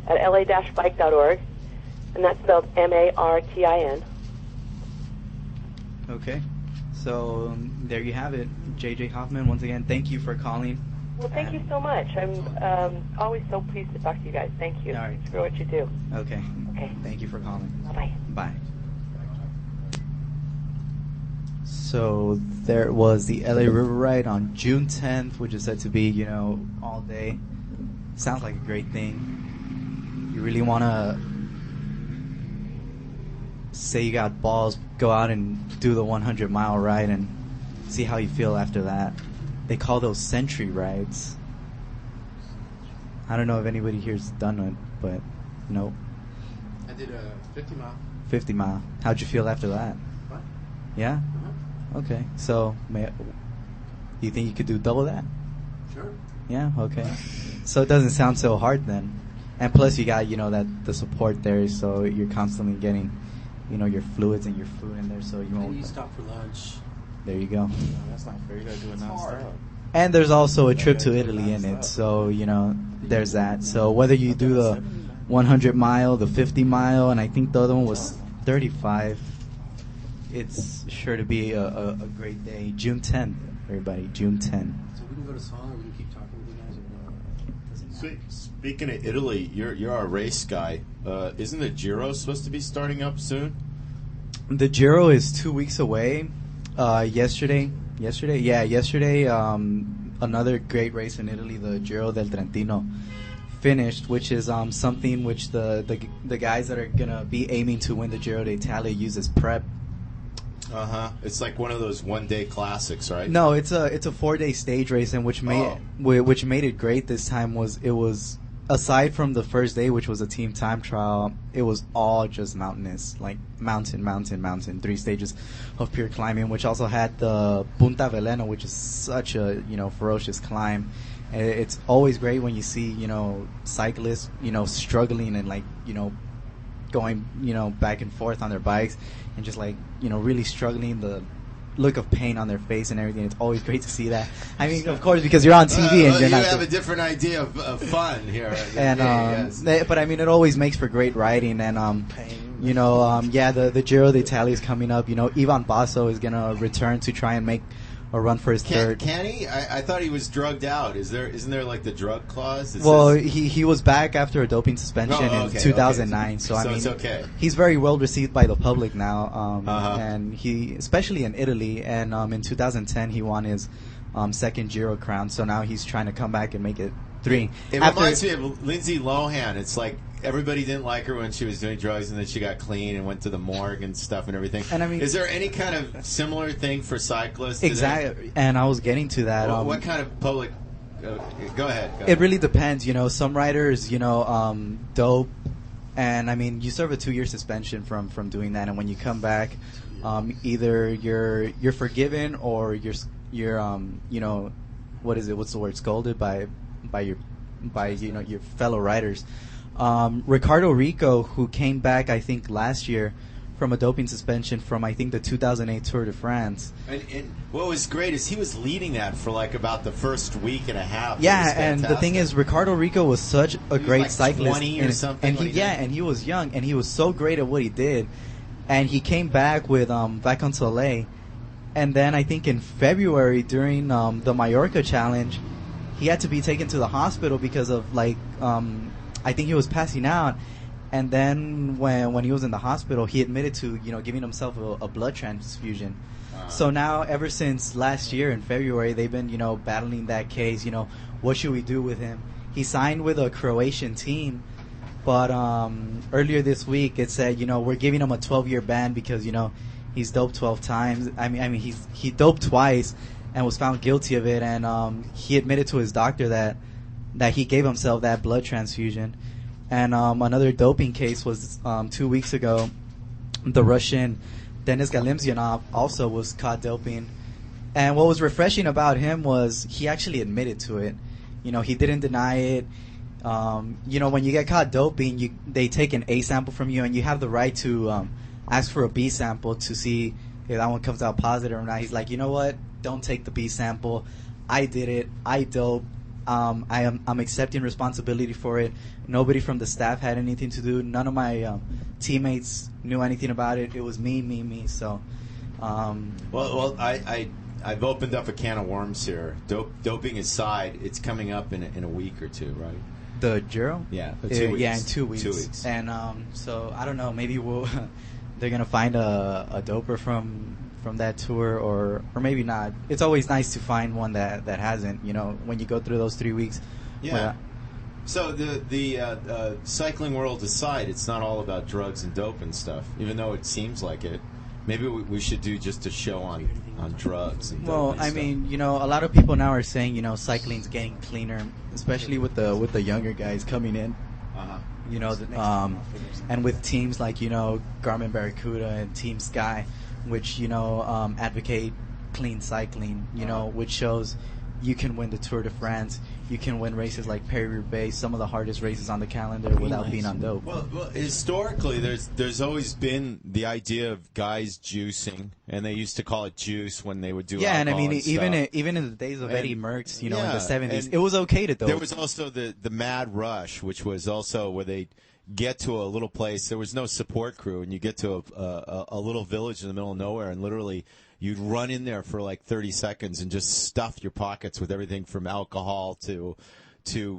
la-bike.org, and that's spelled Martin. Okay, so there you have it, JJ Hoffman. Once again, thank you for calling. Well, thank you so much. I'm always so pleased to talk to you guys. Thank you. All right. Thanks for what you do. Okay. Okay. Thank you for calling. Bye-bye. Bye. So there was the LA River Ride on June 10th, which is said to be, all day. Sounds like a great thing. You really want to say you got balls, go out and do the 100-mile ride and see how you feel after that. They call those century rides. I don't know if anybody here's done it, but no. I did a 50 mile. 50 mile. How'd you feel after that? Fine. Yeah? Uh-huh. Okay. So, do you think you could do double that? Sure. Yeah? Okay. So it doesn't sound so hard then. And plus you got, the support there, so you're constantly getting, your fluids and your food in there, so you won't... And you stop for lunch. There you go. No, that's not fair. You gotta do it nonstop. And there's also a trip to Italy in it, so there's that. So whether you do the 100 mile, the 50 mile, and I think the other one was 35, it's sure to be a great day. June 10th, everybody. June 10th. So we can go to song, or we can keep talking with you guys. Speaking of Italy, you're our race guy. Isn't the Giro supposed to be starting up soon? The Giro is 2 weeks away. Yesterday, another great race in Italy, the Giro del Trentino, finished, which is something which the guys that are gonna be aiming to win the Giro d'Italia use as prep. It's like one of those one-day classics, right? No, it's a 4-day stage race, and which made it great this time was aside from the first day, which was a team time trial, it was all just mountainous, like mountain, 3 stages of pure climbing, which also had the Punta Veleno, which is such a, ferocious climb. It's always great when you see, cyclists, struggling and like, going, back and forth on their bikes and just like, really struggling, the look of pain on their face and everything. It's always great to see that. I mean, of course, because you're on TV and you're not. You have a different idea of fun here. And but I mean, it always makes for great riding. And the Giro d'Italia is coming up. Ivan Basso is gonna return to try and make a run for his third. Can he? I thought he was drugged out. Isn't there like the drug clause? He was back after a doping suspension in 2009. Okay. So I mean, it's okay. He's very well received by the public now. Uh-huh. And he, especially in Italy, and in 2010 he won his second Giro crown. So now he's trying to come back and make it 3. It reminds me of Lindsay Lohan. It's like everybody didn't like her when she was doing drugs, and then she got clean and went to the morgue and stuff and everything. And I mean, is there any kind of similar thing for cyclists? Exactly. And I was getting to that. What kind of public? Go ahead. It really depends. Some riders, dope, and I mean, you serve a 2-year suspension from doing that, and when you come back, either you're forgiven or you're what is it? What's the word? Scolded by your fellow riders. Ricardo Rico, who came back, I think, last year from a doping suspension from, I think, the 2008 Tour de France. And what was great is he was leading that for like about the first week and a half. Yeah, and the thing is, Ricardo Rico was such a great like cyclist. 20 or something. And he was young, and he was so great at what he did. And he came back with Vacances Soleil. And then I think in February during the Mallorca Challenge, he had to be taken to the hospital because of I think he was passing out. And then when he was in the hospital, he admitted to giving himself a blood transfusion. So now, ever since last year in February, they've been battling that case. What should we do with him? He signed with a Croatian team, but earlier this week it said we're giving him a 12-year ban because he's doped 12 times. I mean he doped twice and was found guilty of it, and he admitted to his doctor that he gave himself that blood transfusion. And another doping case was 2 weeks ago. The Russian Denis Galimzyanov also was caught doping. And what was refreshing about him was he actually admitted to it. He didn't deny it. When you get caught doping, they take an A sample from you, and you have the right to ask for a B sample to see if that one comes out positive or not. He's like, you know what? Don't take the B sample. I did it. I doped. I'm accepting responsibility for it. Nobody from the staff had anything to do. None of my teammates knew anything about it. It was me. So, I've opened up a can of worms here. Doping aside, it's coming up in a week or two, right? The Giro? Yeah, 2 weeks. Yeah, in 2 weeks. 2 weeks. And so I don't know. Maybe they're gonna find a doper from that tour, or maybe not. It's always nice to find one that hasn't, when you go through those 3 weeks. Yeah. So the cycling world aside, it's not all about drugs and dope and stuff, even though it seems like it. Maybe we should do just a show on drugs and dope. Well, and I stuff. mean, a lot of people now are saying, cycling's getting cleaner, especially with the younger guys coming in. And with teams like, Garmin Barracuda and Team Sky, which, advocate clean cycling, which shows you can win the Tour de France, you can win races like Paris-Roubaix, some of the hardest races on the calendar without being on dope. Well, historically, there's always been the idea of guys juicing, and they used to call it juice when they would do and I mean, even stuff. in the days of Eddie Merckx, in the 70s, it was okay to dope. There was also the Mad Rush, which was also where they get to a little place. There was no support crew, and you get to a little village in the middle of nowhere, and literally you'd run in there for like 30 seconds and just stuff your pockets with everything from alcohol to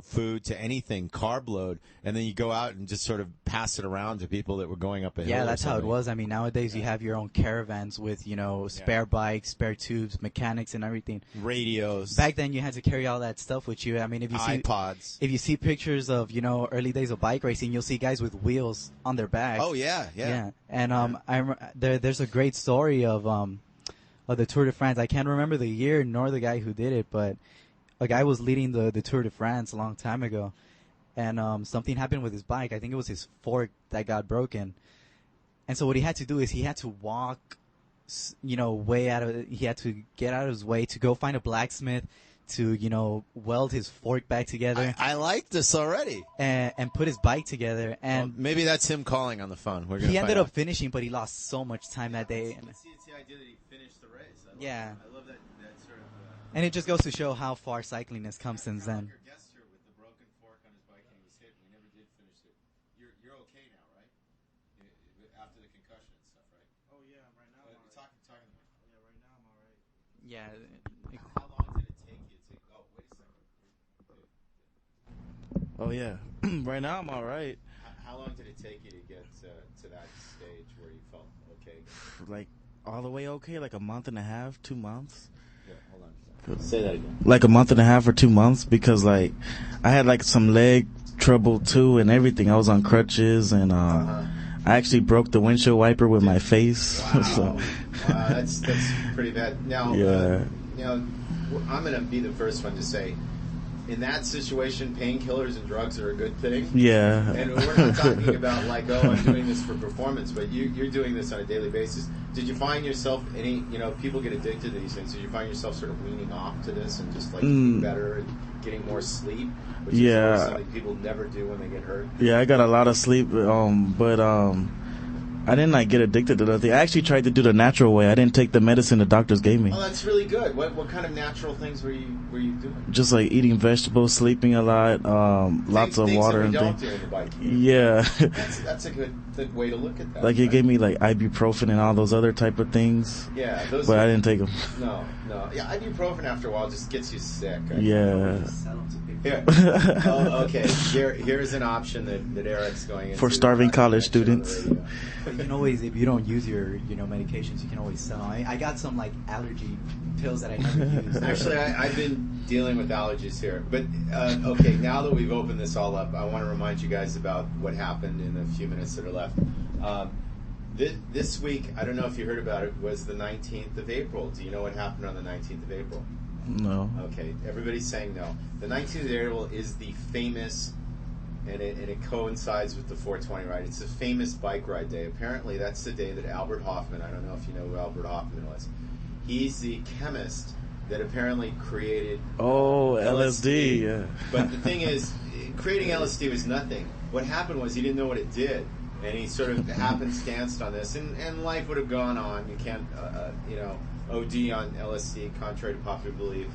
food to anything, carb load, and then you go out and just sort of pass it around to people that were going up a hill. Yeah, that's how it was. I mean, nowadays you have your own caravans with, spare bikes, spare tubes, mechanics, and everything. Radios. Back then you had to carry all that stuff with you. I mean, if you see iPods. If you see pictures of, early days of bike racing, you'll see guys with wheels on their backs. Oh, yeah. And there's a great story of the Tour de France. I can't remember the year nor the guy who did it, but a guy was leading the Tour de France a long time ago, and something happened with his bike. I think it was his fork that got broken. And so what he had to do is he had to walk, he had to get out of his way to go find a blacksmith to, weld his fork back together. I like this already. And put his bike together. And well, maybe that's him calling on the phone. He ended up finishing, but he lost so much time that day. And it's the idea that he finished the race. I love that sort of... And it just goes to show how far cycling has come since then. Your guest here with the broken fork on his bike and he was hit. We never did finish it. You're okay now, right? After the concussion and stuff, right? Oh yeah, right now. Talking. Yeah, right now I'm all right. Yeah. How long did it take you to? Oh, wait a second. Oh yeah, right now I'm all right. How long did it take you to get to that stage where you felt okay? Like all the way okay, like a month and a half, 2 months. Yeah, hold on. Say that again. Like a month and a half or 2 months, because like I had like some leg trouble too and everything. I was on crutches and I actually broke the windshield wiper with my face. Wow. So. That's pretty bad. Now, Yeah. I'm going to be the first one to say, in that situation, painkillers and drugs are a good thing. Yeah. And we're not talking about like, oh, I'm doing this for performance, but you're doing this on a daily basis. Did you find yourself people get addicted to these things. Did you find yourself sort of weaning off to this and just like eating better and getting more sleep? Which is always something people never do when they get hurt. Yeah, I got a lot of sleep, but I didn't like get addicted to nothing. I actually tried to do the natural way. I didn't take the medicine the doctors gave me. Oh, that's really good. What kind of natural things were you doing? Just like eating vegetables, sleeping a lot, lots of water and things. Do in the bike. Yeah. That's a good way to look at that. Like it gave me like ibuprofen and all those other type of things. Yeah, but I didn't take them. No. Yeah, ibuprofen after a while just gets you sick. Yeah. Here. Oh, okay. Here's an option that Eric's going into. For starving college students. But you can always, if you don't use your medications, you can always sell. I got some like allergy pills that I never used. Actually, I've been dealing with allergies here. But okay, now that we've opened this all up, I want to remind you guys about what happened in the few minutes that are left. This week, I don't know if you heard about it, was the 19th of April. Do you know what happened on the 19th of April? No. Okay, everybody's saying no. The 19th of April is the famous, and it coincides with the 420 ride. It's a famous bike ride day. Apparently, that's the day that Albert Hoffman, I don't know if you know who Albert Hoffman was, he's the chemist that apparently created LSD. Yeah. But the thing is, creating LSD was nothing. What happened was he didn't know what it did, and he sort of happenstanced on this, and life would have gone on. You can't, OD on LSD, contrary to popular belief.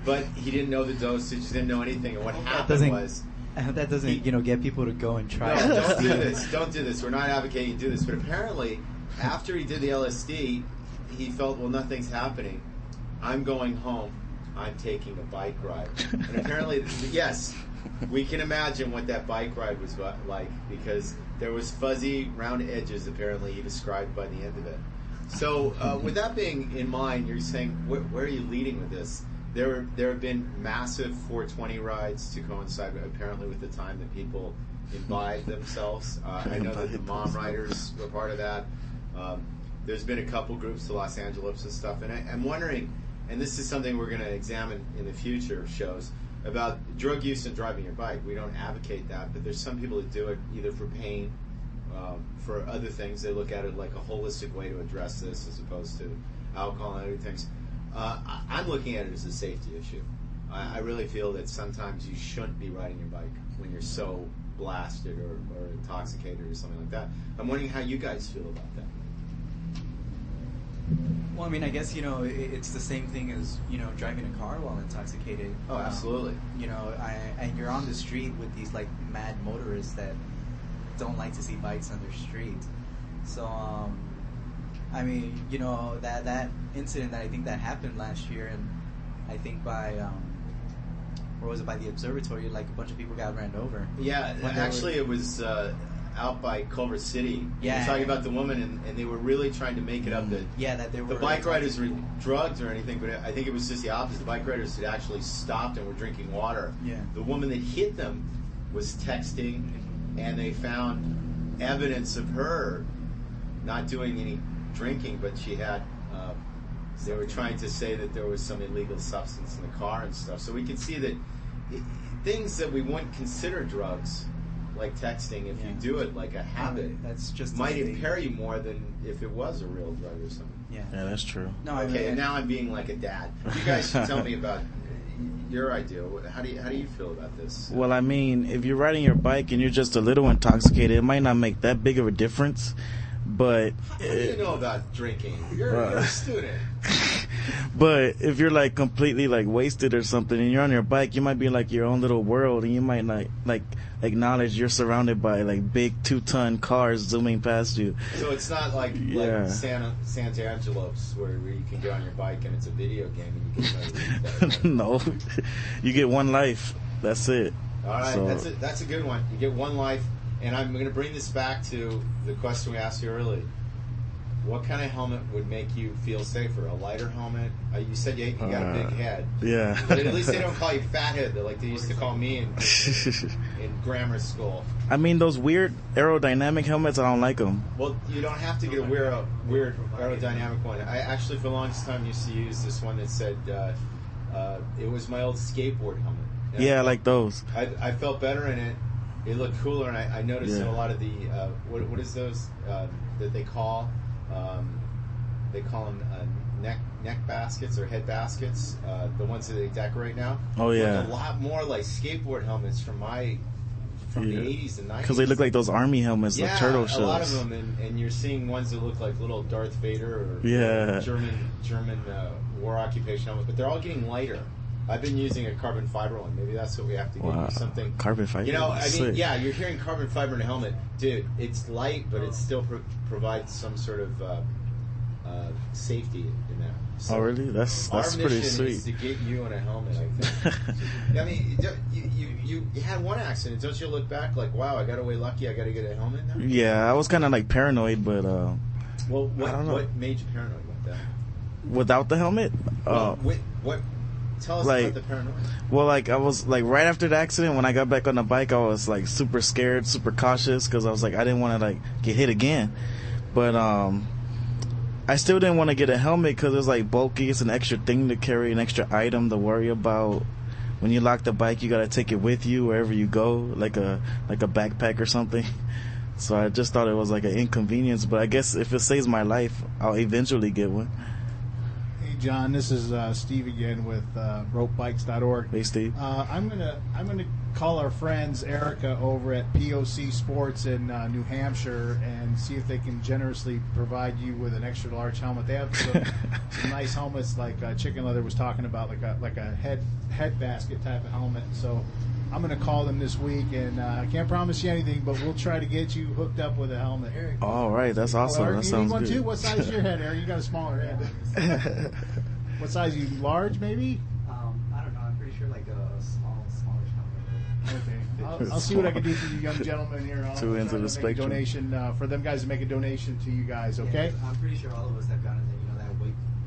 But he didn't know the dosage, he didn't know anything, and what happened was... That doesn't, get people to go and try it. Don't do this. Don't do this. We're not advocating you do this. But apparently, after he did the LSD, he felt, well, nothing's happening. I'm going home. I'm taking a bike ride. And apparently, yes, we can imagine what that bike ride was like, because there was fuzzy, round edges, apparently, he described by the end of it. So with that being in mind, you're saying, where are you leading with this? There have been massive 420 rides to coincide apparently with the time that people imbibe themselves. I know that the mom riders were part of that. There's been a couple groups to Los Angeles and stuff, and I'm wondering, and this is something we're going to examine in the future shows, about drug use and driving your bike. We don't advocate that, but there's some people that do it either for pain, for other things. They look at it like a holistic way to address this as opposed to alcohol and other things. I'm looking at it as a safety issue. I really feel that sometimes you shouldn't be riding your bike when you're so blasted or intoxicated or something like that. I'm wondering how you guys feel about that. Well, I mean, I guess, it's the same thing as, driving a car while intoxicated. Oh, absolutely. And you're on the street with these, like, mad motorists that don't like to see bikes on their street. So, I mean, that incident that I think that happened last year, and I think by, or was it by the observatory, like a bunch of people got ran over. Yeah, actually it was out by Culver City. Yeah. We're talking about the woman, and they were really trying to make it up that that they were the bike riders were drugged or anything, but I think it was just the opposite. The bike riders had actually stopped and were drinking water. Yeah. The woman that hit them was texting, and they found evidence of her not doing any drinking, but she had they were trying to say that there was some illegal substance in the car and stuff. So we can see that things that we wouldn't consider drugs, like texting, if you do it like a habit, that's just might impair you more than if it was a real drug or something. Yeah, that's true. No, okay, and now I'm being like a dad. You guys should tell me about your idea? How do you feel about this? Well, I mean, if you're riding your bike and you're just a little intoxicated, it might not make that big of a difference. But how do you know about drinking? You're a student. But if you're like completely like wasted or something and you're on your bike, you might be like your own little world, and you might not like acknowledge you're surrounded by like big 2-ton cars zooming past you. So it's not like Santa Angelos where you can get on your bike and it's a video game and you can play. No, you get one life. That's it. All right, that's a good one. You get one life, and I'm going to bring this back to the question we asked you earlier. What kind of helmet would make you feel safer? A lighter helmet? You said you got a big head. Yeah. But at least they don't call you fathead, like they used to call me in grammar school. I mean, those weird aerodynamic helmets, I don't like them. Well, you don't have to get a weird aerodynamic one. I actually, for the longest time, used to use this one that said it was my old skateboard helmet. And I like those. I felt better in it. It looked cooler, and I noticed in a lot of the what is those that they call them neck baskets or head baskets, the ones that they decorate now. Oh yeah, look a lot more like skateboard helmets from the 80s and 90s. Because they look like those army helmets, like turtle shells. A lot of them, and you're seeing ones that look like little Darth Vader or German war occupation helmets, but they're all getting lighter. I've been using a carbon fiber one. Maybe that's what we have to get. Wow. Something carbon fiber. You're hearing carbon fiber in a helmet, dude. It's light, but it still provides some sort of safety in that. So really? That's pretty sweet. Our mission is to get you in a helmet, I think. I mean, you had one accident. Don't you look back like, wow, I got away lucky. I got to get a helmet now. Yeah, I was kind of like paranoid, but I don't know. What made you paranoid about that? Without the helmet? What? Tell us about the paranoia. Well, I was right after the accident, when I got back on the bike, I was like super scared, super cautious, because I was like, I didn't want to get hit again. But I still didn't want to get a helmet because it was like bulky. It's an extra thing to carry, an extra item to worry about. When you lock the bike, you got to take it with you wherever you go, like a backpack or something. So I just thought it was like an inconvenience. But I guess if it saves my life, I'll eventually get one. John, this is Steve again with ropebikes.org. Hey, Steve. I'm gonna call our friends Erica over at POC Sports in New Hampshire and see if they can generously provide you with an extra large helmet. They have some nice helmets like Chicken Leather was talking about, like a head basket type of helmet. So I'm going to call them this week, and I can't promise you anything, but we'll try to get you hooked up with a helmet. Eric, all right, that's awesome. Eric, that sounds good. You need one too? What size is your head, Eric? You got a smaller head. What size are you? Large, maybe? I don't know. I'm pretty sure like a smallish helmet. Okay. I'll see what I can do for you young gentlemen here. I'll Two ends of the spectrum. Donation for them guys to make a donation to you guys. Okay. Yeah, I'm pretty sure all of us have gotten that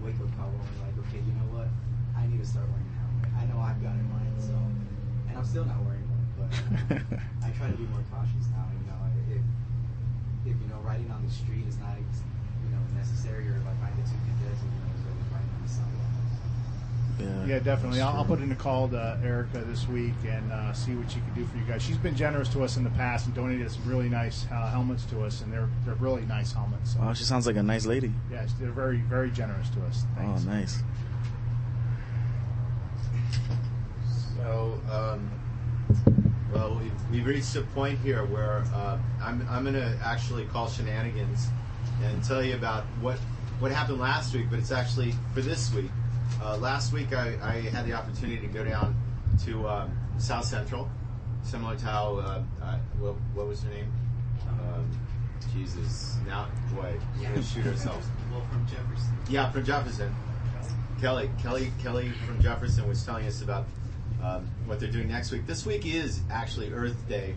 wake up call when we're like, okay, you know what? I need to start wearing a helmet. I know I've got it mine, so, and I'm still not wearing one, but I try to be more cautious now. If riding on the street is not necessary, or if I find it too congested, it's really riding on the sidewalk. Yeah, definitely. I'll put in a call to Erica this week and see what she can do for you guys. She's been generous to us in the past and donated some really nice helmets to us, and they're really nice helmets. So. Wow, she sounds like a nice lady. Yeah, they're very, very generous to us. Thanks. Oh, nice. So, well, we've reached a point here where I'm going to actually call shenanigans and tell you about what happened last week, but it's actually for this week. Last week I had the opportunity to go down to South Central, similar to how, what was her name? Jesus, now, boy, we're going to shoot ourselves. Well, from Jefferson. Yeah, from Jefferson. Kelly from Jefferson was telling us about what they're doing next week. This week is actually Earth Day,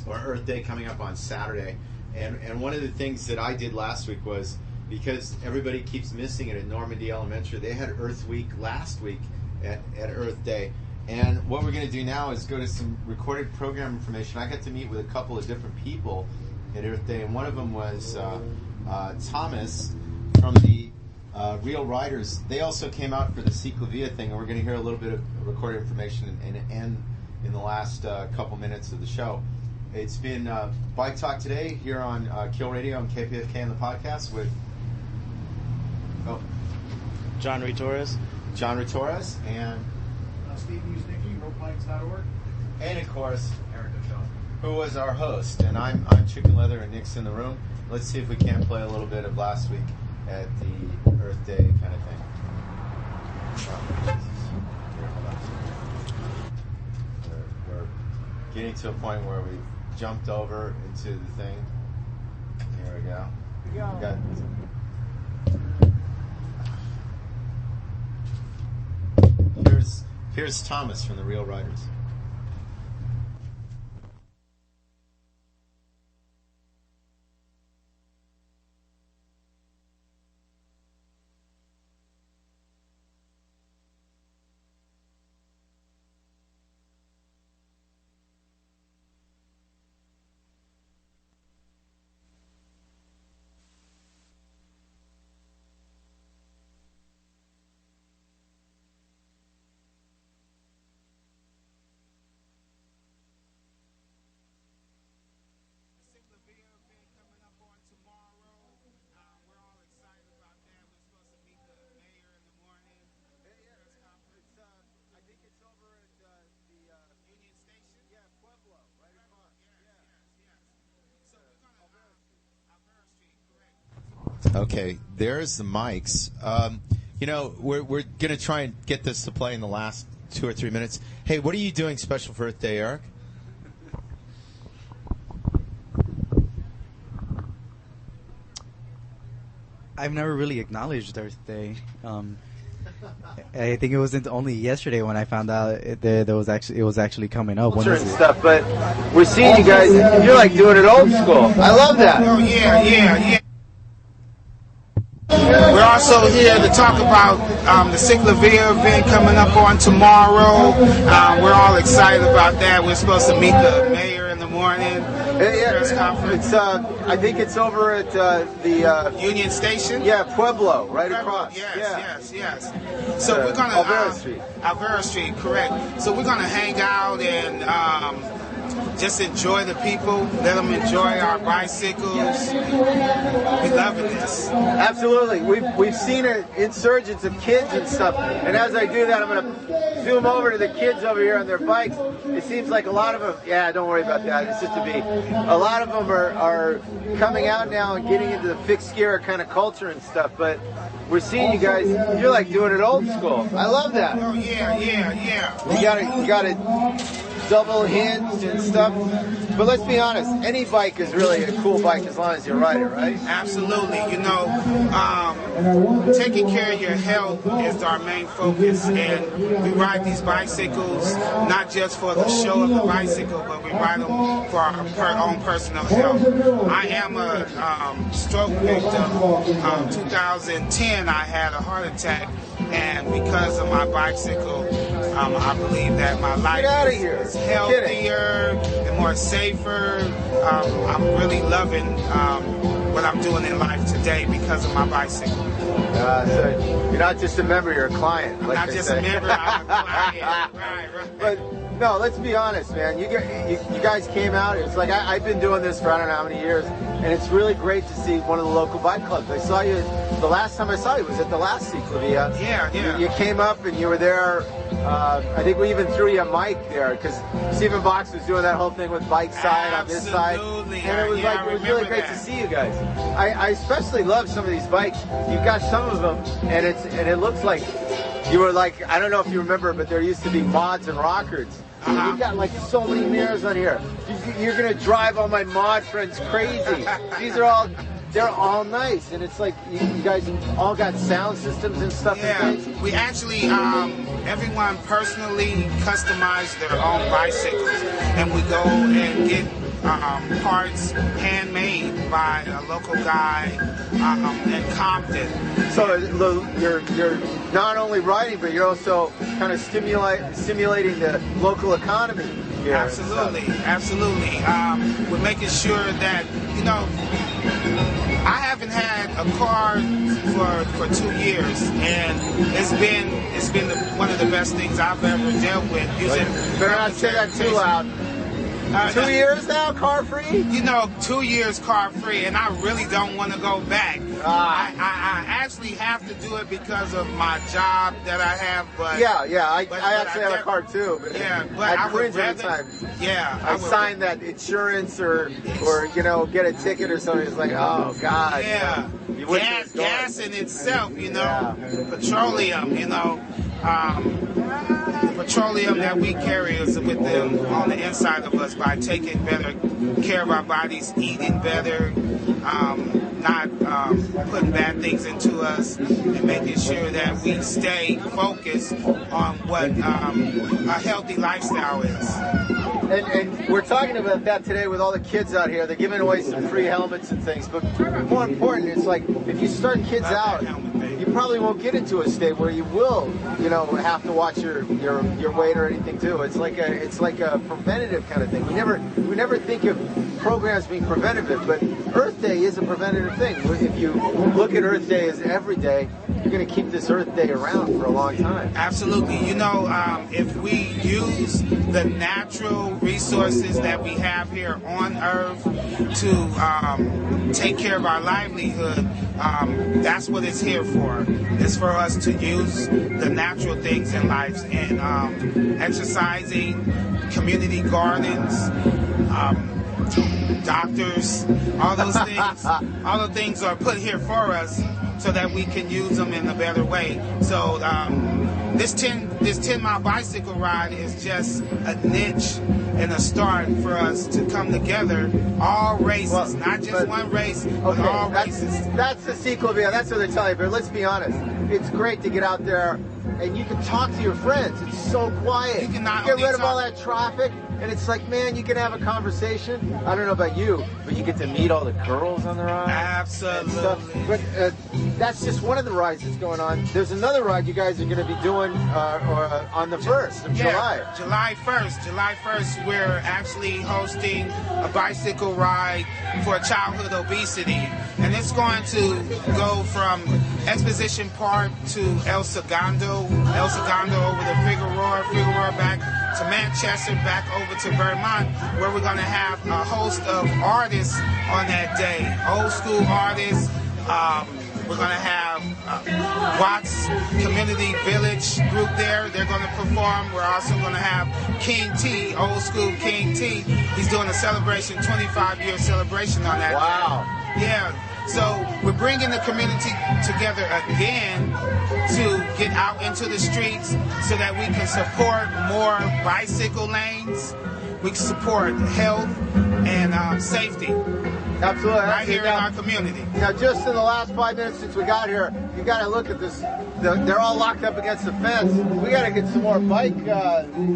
or Earth Day coming up on Saturday. And one of the things that I did last week was, because everybody keeps missing it at Normandy Elementary, they had Earth Week last week at Earth Day. And what we're going to do now is go to some recorded program information. I got to meet with a couple of different people at Earth Day, and one of them was Thomas from the Real Riders. They also came out for the Ciclavia thing, and we're going to hear a little bit of recorded information in the last couple minutes of the show. It's been Bike Talk today here on Kill Radio and KPFK and the podcast with John Retorres and Steve Musnicki, roadbikes.org. And of course, who was our host. And I'm Chicken Leather and Nick's in the room. Let's see if we can't play a little bit of last week at the Earth Day kind of thing. We're getting to a point where we've jumped over into the thing. Here we go. We got Here's Thomas from the Real Riders. Okay, there's the mics. We're going to try and get this to play in the last 2 or 3 minutes. Hey, what are you doing special for Earth Day, Eric? I've never really acknowledged Earth Day. I think it wasn't only yesterday when I found out it was actually coming up. When and stuff, but we're seeing you guys. You're like doing it old school. I love that. Oh yeah. We're also here to talk about the Cyclovia event coming up on tomorrow. We're all excited about that. We're supposed to meet the mayor in the morning. Press conference. It's I think it's over at the Union Station. Yeah, Pueblo, right across. Yes. So we're gonna Alvaro Street. Alvaro Street, correct. So we're gonna hang out and just enjoy the people. Let them enjoy our bicycles. We loving this. Absolutely. We've seen an insurgence of kids and stuff. And as I do that, I'm going to zoom over to the kids over here on their bikes. It seems like a lot of them, don't worry about that. It's just to be. A lot of them are coming out now and getting into the fixed gear kind of culture and stuff. But we're seeing you guys, you're like doing it old school. I love that. Oh, yeah. You got it double hinged and stuff. But let's be honest, any bike is really a cool bike as long as you ride it, right? Absolutely. Taking care of your health is our main focus, and we ride these bicycles not just for the show of the bicycle, but we ride them for our own personal health. I am a stroke victim. 2010, I had a heart attack, and because of my bicycle, I believe that my life is healthier and more safer. I'm really loving what I'm doing in life today because of my bicycle. So you're not just a member, you're a client. I'm not just a member, I'm a client. Right. But no, let's be honest, man. You guys came out. It's like I've been doing this for I don't know how many years, and it's really great to see one of the local bike clubs. I saw you the last time I saw you was at the last Cyclovia. Yeah. You came up and you were there. I think we even threw you a mic there because Stephen Box was doing that whole thing with bike side on this side, and it was it was really great to see you guys. I especially love some of these bikes. You've got some of them, and it looks like you were like, I don't know if you remember, but there used to be mods and rockers. You've got like so many mirrors on here. You're gonna drive all my mod friends crazy. They're all nice, and it's like you guys all got sound systems and stuff. Yeah, we actually, everyone personally customized their own bicycles, and we go and get parts handmade by a local guy in Compton. So you're not only riding, but you're also kind of stimulating the local economy here. Absolutely. We're making sure that, I haven't had a car for 2 years, and it's been one of the best things I've ever dealt with. Better not say that too loud. 2 years now, car free? 2 years car free, and I really don't want to go back. I actually have to do it because of my job that I have. But I actually have a car too. But I would rather. rather. I signed that insurance or get a ticket or something. It's like, oh God. Yeah. Gas in itself, petroleum, the petroleum that we carry is with them on the inside of us by taking better care of our bodies, eating better, not putting bad things into us, and making sure that we stay focused on what a healthy lifestyle is. And we're talking about that today with all the kids out here. They're giving away some free helmets and things. But more important, it's like if you start kids out, you probably won't get into a state where you will, have to watch your weight or anything too. It's like a preventative kind of thing. We never think of programs being preventative, but Earth Day is a preventative thing. If you look at Earth Day as every day, you're going to keep this Earth Day around for a long time. Absolutely. If we use the natural resources that we have here on Earth to take care of our livelihood, that's what it's here for. It's for us to use the natural things in life, and exercising, community gardens, doctors, all those things. All the things are put here for us so that we can use them in a better way. So this 10-mile bicycle ride is just a niche and a start for us to come together, all races, not just one race, but all races. That's the sequel. That's what they're telling you. But let's be honest, it's great to get out there and you can talk to your friends. It's so quiet. You can get rid of all that traffic. And it's like, man, you can have a conversation. I don't know about you, but you get to meet all the girls on the ride. Absolutely. But that's just one of the rides that's going on. There's another ride you guys are going to be doing on the 1st of July. July 1st, we're actually hosting a bicycle ride for childhood obesity. And it's going to go from Exposition Park to El Segundo over to Figueroa back to Manchester, back over to Vermont, where we're going to have a host of artists on that day. Old school artists. We're going to have Watts Community Village group there. They're going to perform. We're also going to have King T, old school King T. He's doing a celebration, 25-year celebration on that day. Yeah. So we're bringing the community together again to get out into the streets so that we can support more bicycle lanes. We can support health and safety. Absolutely. Right here in our community. Now, just in the last 5 minutes since we got here, you got to look at this. They're all locked up against the fence. We got to get some more bike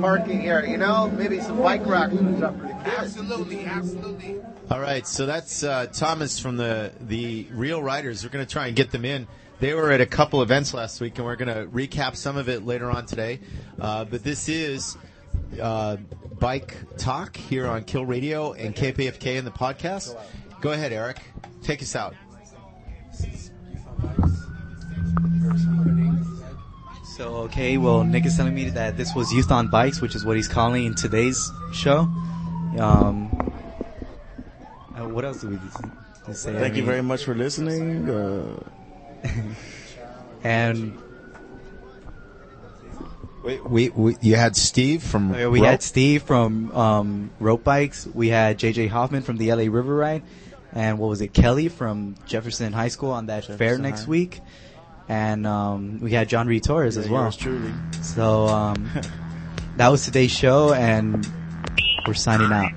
parking here, maybe some bike racks and stuff for the kids. Absolutely. All right, so that's Thomas from the Real Riders. We're going to try and get them in. They were at a couple events last week, and we're going to recap some of it later on today. But this is Bike Talk here on Kill Radio and KPFK in the podcast. Go ahead, Eric. Take us out. So, Nick is telling me that this was Youth on Bikes, which is what he's calling today's show. What else do we say? Thank you very much for listening. And you had Steve from we had Steve from Rope Bikes. We had JJ Hoffman from the LA River Ride, and Kelly from Jefferson High School on that fair next week, and we had John Reed Torres as well. Yours truly. So that was today's show, and we're signing out.